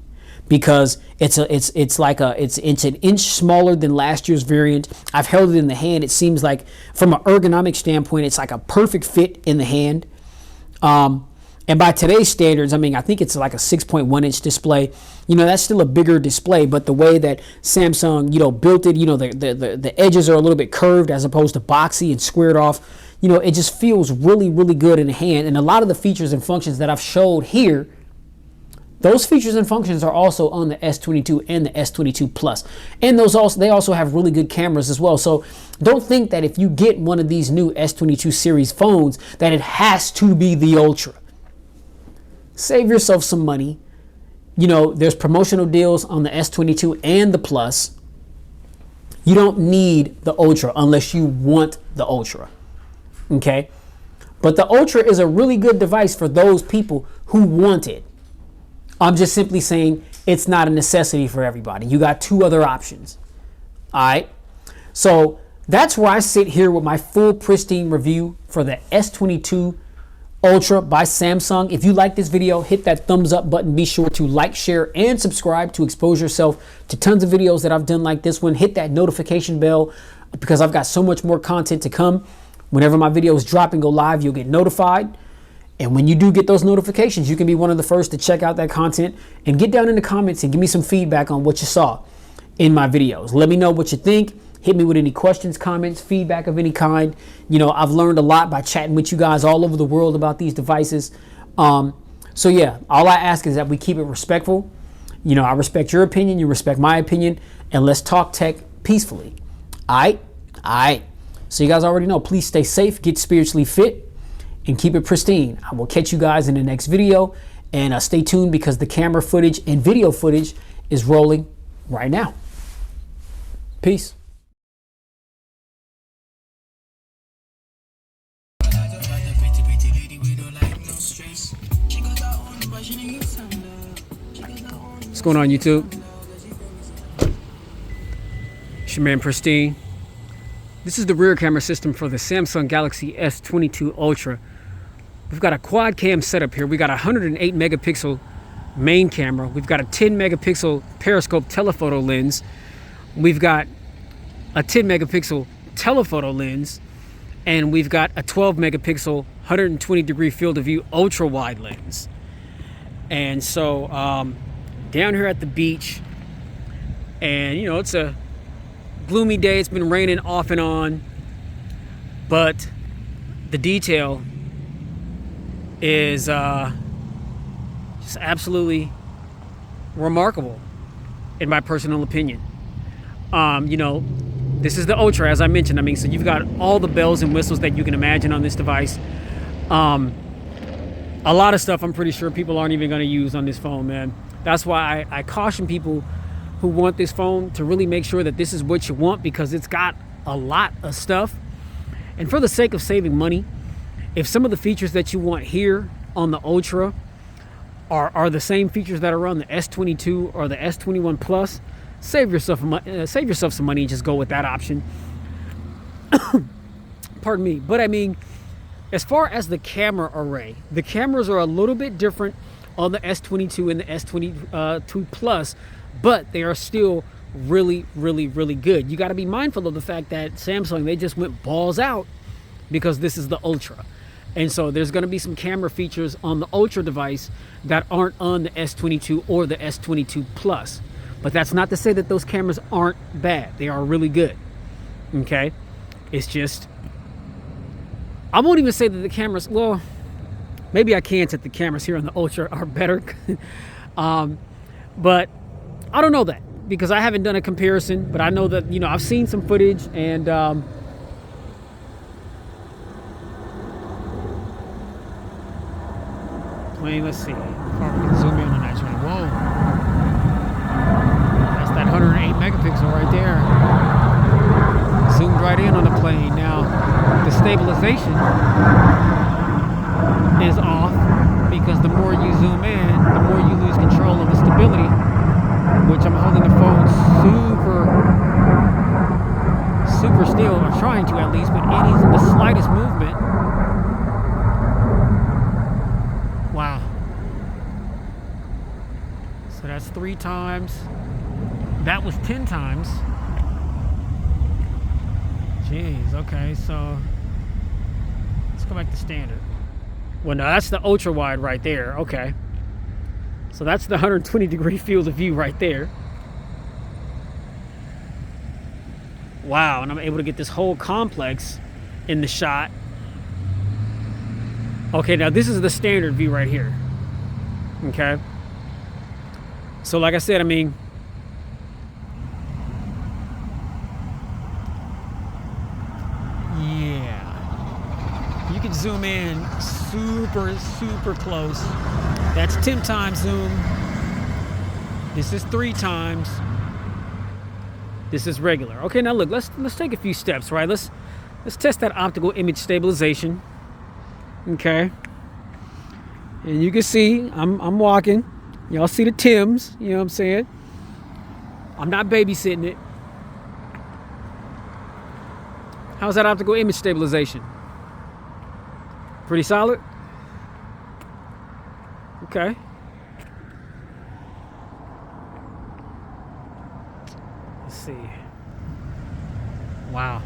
because it's an inch smaller than last year's variant. I've held it in the hand. It seems like, from an ergonomic standpoint, it's like a perfect fit in the hand. And by today's standards, I mean, I think it's like a 6.1 inch display. You know, that's still a bigger display, but the way that Samsung, you know, built it, you know, the edges are a little bit curved as opposed to boxy and squared off. You know, it just feels really, really good in the hand. And a lot of the features and functions that I've showed here, those features and functions are also on the S22 and the S22 Plus. And they also have really good cameras as well. So don't think that if you get one of these new S22 series phones that it has to be the Ultra. Save yourself some money. You know, there's promotional deals on the S22 and the Plus. You don't need the Ultra unless you want the Ultra. Okay? But the Ultra is a really good device for those people who want it. I'm just simply saying it's not a necessity for everybody. You got two other options. All right? So that's where I sit here with my full Pristine review for the S22 Ultra by Samsung. If you like this video, hit that thumbs up button. Be sure to like, share, and subscribe to expose yourself to tons of videos that I've done like this one. Hit that notification bell because I've got so much more content to come. Whenever my videos drop and go live, you'll get notified. And when you do get those notifications, you can be one of the first to check out that content and get down in the comments and give me some feedback on what you saw in my videos. Let me know what you think. Hit me with any questions, comments, feedback of any kind. You know, I've learned a lot by chatting with you guys all over the world about these devices. So yeah, all I ask is that we keep it respectful. You know, I respect your opinion, you respect my opinion, and let's talk tech peacefully. All right? All right. So you guys already know, please stay safe, get spiritually fit, and keep it pristine. I will catch you guys in the next video, and stay tuned because the camera footage and video footage is rolling right now. Peace. What's going on, YouTube? It's your man Pristine. This is the rear camera system for the Samsung Galaxy S22 Ultra. We've got a quad cam setup here. We got a 108 megapixel main camera. We've got a 10 megapixel periscope telephoto lens. We've got a 10 megapixel telephoto lens, and we've got a 12 megapixel 120 degree field of view ultra wide lens. And so down here at the beach, and you know, it's a gloomy day. It's been raining off and on, but the detail is just absolutely remarkable in my personal opinion. You know, this is the Ultra, as I mentioned. I mean, so you've got all the bells and whistles that you can imagine on this device. A lot of stuff I'm pretty sure people aren't even going to use on this phone, man. That's why I caution people who want this phone to really make sure that this is what you want, because it's got a lot of stuff. And for the sake of saving money, if some of the features that you want here on the Ultra are the same features that are on the S22 or the S21 Plus, save yourself some money and just go with that option. Pardon me. But I mean, as far as the camera array, the cameras are a little bit different on the S22 and the S22 Plus, but they are still really, really, really good. You got to be mindful of the fact that Samsung, they just went balls out because this is the Ultra. And so there's going to be some camera features on the Ultra device that aren't on the S22 or the S22 Plus. But that's not to say that those cameras aren't bad. They are really good. Okay? It's just, I won't even say that the cameras, well, maybe I can say the cameras here on the Ultra are better. But I don't know that. because I haven't done a comparison, but I know that, you know, I've seen some footage, and let's see how we can zoom in on that joint. Whoa, that's that 108 megapixel right there, zoomed right in on the plane. Now the stabilization is off, because the more you zoom in, the more you lose control of the stability, which I'm holding the phone super still, or trying to at least, but the slightest movement. Wow. So that's 3 times. That was 10 times. Jeez, okay, so let's go back to standard. Well, no, that's the ultra wide right there. Okay. So that's the 120 degree field of view right there. Wow, and I'm able to get this whole complex in the shot. Okay, now this is the standard view right here. Okay. So like I said, I mean, yeah, you can zoom in super close. That's 10 times zoom. This is 3 times. This is regular. Okay, now look, let's take a few steps, right? Let's test that optical image stabilization. Okay. And you can see I'm walking. Y'all see the Tims, you know what I'm saying? I'm not babysitting it. How's that optical image stabilization? Pretty solid? Okay. Let's see. Wow.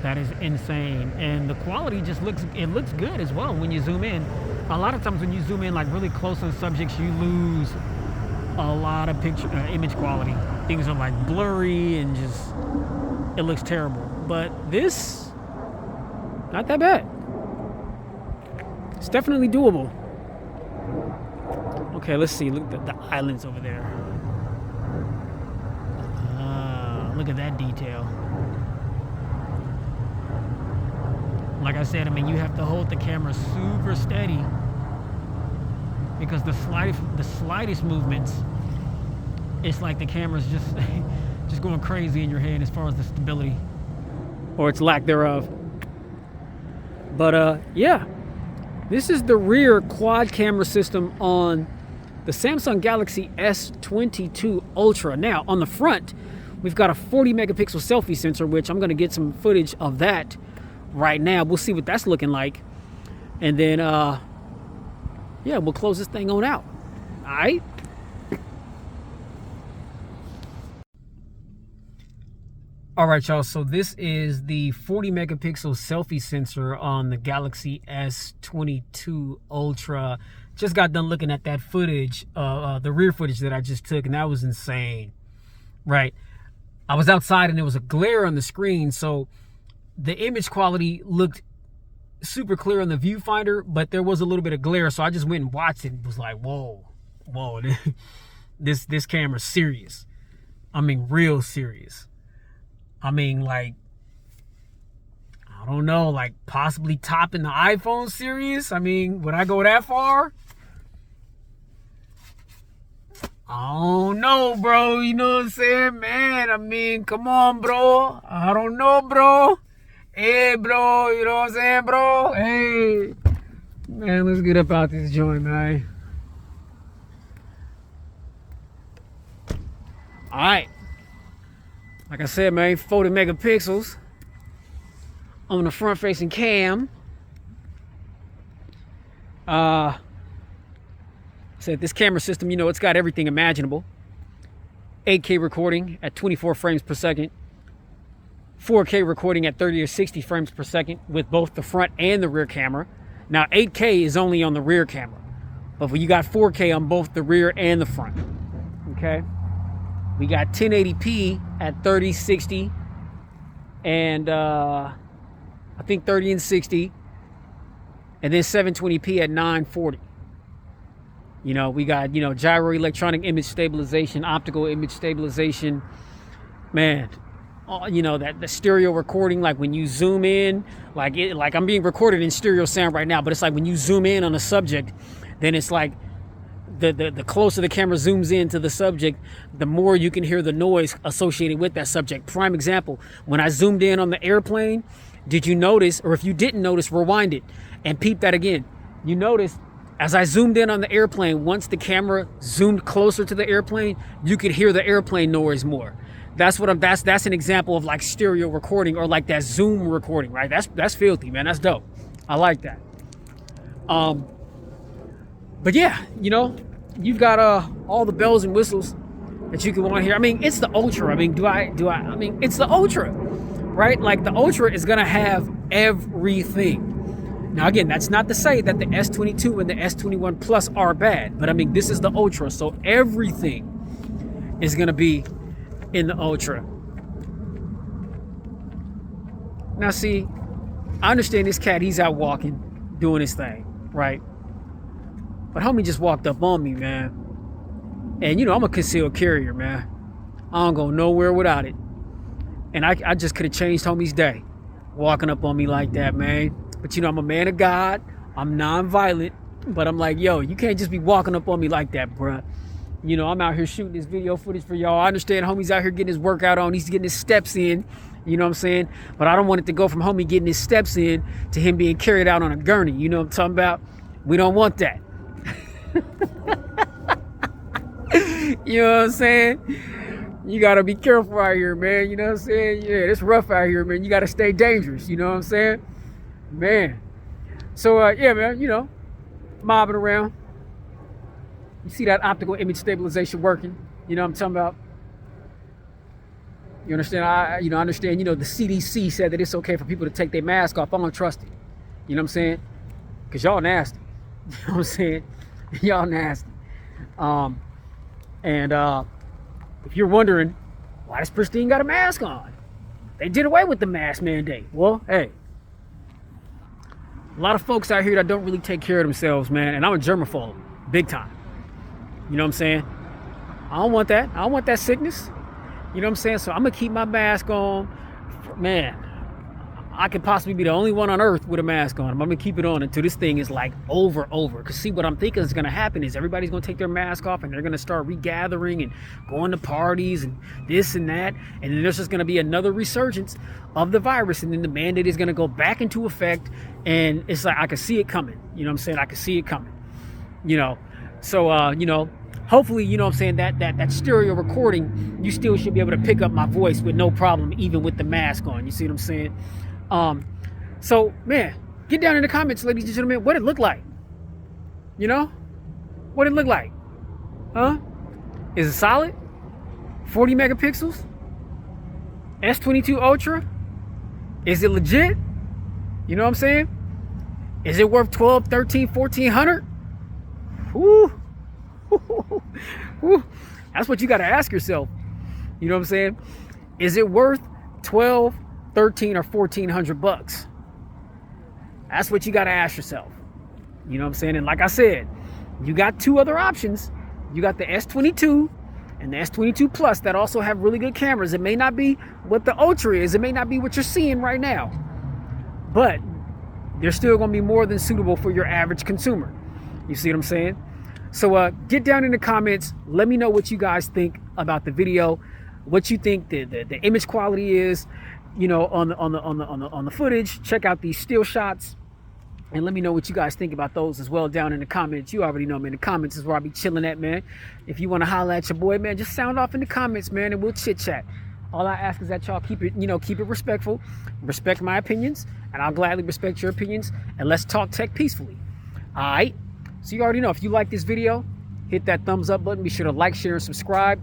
That is insane. And the quality just looks good as well when you zoom in. A lot of times when you zoom in like really close on subjects, you lose a lot of image quality. Things are like blurry and just, it looks terrible. But this, not that bad. It's definitely doable. Okay, let's see. Look at the islands over there. Look at that detail. Like I said, I mean, you have to hold the camera super steady, because the slightest movements, it's like the camera's just going crazy in your hand as far as the stability, or its lack thereof. But yeah, this is the rear quad camera system on the Samsung Galaxy S22 Ultra. Now on the front, we've got a 40 megapixel selfie sensor, which I'm going to get some footage of that right now. We'll see what that's looking like, and then yeah, we'll close this thing on out. All right. All right, y'all. So this is the 40 megapixel selfie sensor on the Galaxy S22 Ultra. Just got done looking at that footage, the rear footage that I just took, and that was insane. Right. I was outside and there was a glare on the screen, so the image quality looked super clear on the viewfinder, but there was a little bit of glare, so I just went and watched it and was like, whoa, this camera's serious. I mean, real serious. I mean, like, I don't know, like possibly topping the iPhone series. I mean, would I go that far? I don't know, bro. You know what I'm saying, man? I mean, come on, bro. I don't know, bro. Hey, bro, you know what I'm saying, bro? Hey, man, let's get up out this joint, man. All right. Like I said, man, 40 megapixels on the front-facing cam. Said this camera system, you know, it's got everything imaginable. 8K recording at 24 frames per second. 4K recording at 30 or 60 frames per second with both the front and the rear camera. Now 8K is only on the rear camera, but you got 4K on both the rear and the front. Okay, we got 1080p at 30, 60, and I think 30 and 60, and then 720p at 940. You know, we got, you know, gyro electronic image stabilization, optical image stabilization. Man, you know, that the stereo recording, like when you zoom in, like I'm being recorded in stereo sound right now, but it's like when you zoom in on a subject, then it's like the closer the camera zooms into the subject, the more you can hear the noise associated with that subject. Prime example, when I zoomed in on the airplane, did you notice, or if you didn't notice, rewind it and peep that again. You notice as I zoomed in on the airplane, once the camera zoomed closer to the airplane, you could hear the airplane noise more. That's an example of like stereo recording, or like that Zoom recording, right? That's filthy, man. That's dope. I like that. But yeah, you know, you've got all the bells and whistles that you can want to hear. I mean, it's the Ultra. I mean, I mean, it's the Ultra, right? Like the Ultra is gonna have everything. Now again, that's not to say that the S22 and the S21 Plus are bad, but I mean, this is the Ultra, so everything is gonna be in the Ultra. Now see, I understand this cat, he's out walking, doing his thing, right? But homie just walked up on me, man. And you know, I'm a concealed carrier, man. I don't go nowhere without it. And I just could have changed homie's day, walking up on me like that, man. But you know, I'm a man of God. I'm non-violent. But I'm like, yo, you can't just be walking up on me like that, bruh. You know, I'm out here shooting this video footage for y'all. I understand homie's out here getting his workout on. He's getting his steps in. You know what I'm saying? But I don't want it to go from homie getting his steps in to him being carried out on a gurney. You know what I'm talking about? We don't want that. You know what I'm saying? You gotta be careful out here, man. You know what I'm saying? Yeah, it's rough out here, man. You gotta stay dangerous. You know what I'm saying? Man. So, yeah, man, you know, mobbing around. You see that optical image stabilization working? You know what I'm talking about? You understand? I understand, you know, the CDC said that it's okay for people to take their mask off. I don't trust it. You know what I'm saying? Because y'all nasty. You know what I'm saying? Y'all nasty. If you're wondering, why does Pristine got a mask on? They did away with the mask mandate. Well, hey, a lot of folks out here that don't really take care of themselves, man. And I'm a germaphobe, big time. You know what I'm saying? I don't want that. I don't want that sickness. You know what I'm saying? So I'm going to keep my mask on. Man, I could possibly be the only one on earth with a mask on. I'm going to keep it on until this thing is like over. Because see, what I'm thinking is going to happen is everybody's going to take their mask off and they're going to start regathering and going to parties and this and that. And then there's just going to be another resurgence of the virus. And then the mandate is going to go back into effect. And it's like, I can see it coming. You know what I'm saying? I can see it coming. You know, so, you know, hopefully, you know what I'm saying, that stereo recording, you still should be able to pick up my voice with no problem, even with the mask on. You see what I'm saying? So, man, get down in the comments, ladies and gentlemen, what it look like. You know? What it look like. Huh? Is it solid? 40 megapixels? S22 Ultra? Is it legit? You know what I'm saying? Is it worth 12, 13, 1400? Woo. Woo. That's what you got to ask yourself. You know what I'm saying? Is it worth 12, 13, or 1400 bucks? That's what you got to ask yourself. You know what I'm saying? And like I said, you got two other options. You got the S22 and the S22 Plus that also have really good cameras. It may not be what the Ultra is. It may not be what you're seeing right now. But they're still going to be more than suitable for your average consumer. You see what I'm saying? So get down in the comments. Let me know what you guys think about the video, what you think the image quality is, you know, on the footage. Check out these still shots, and let me know what you guys think about those as well down in the comments. You already know, man. The comments is where I be chilling at, man. If you want to holler at your boy, man, just sound off in the comments, man, and we'll chit chat. All I ask is that y'all keep it respectful, respect my opinions, and I'll gladly respect your opinions, and let's talk tech peacefully. All right. So you already know, if you like this video, hit that thumbs up button. Be sure to like, share, and subscribe.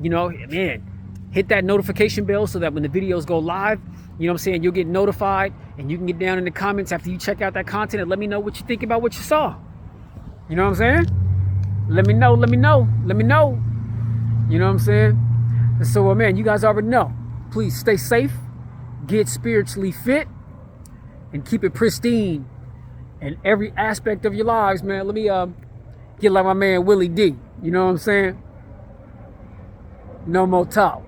You know, man, hit that notification bell so that when the videos go live, you know what I'm saying, you'll get notified, and you can get down in the comments after you check out that content and let me know what you think about what you saw. You know what I'm saying? Let me know. You know what I'm saying? And so, man, you guys already know. Please stay safe, get spiritually fit, and keep it pristine in every aspect of your lives, man. Let me Get like my man Willie D. You know what I'm saying? No more talk.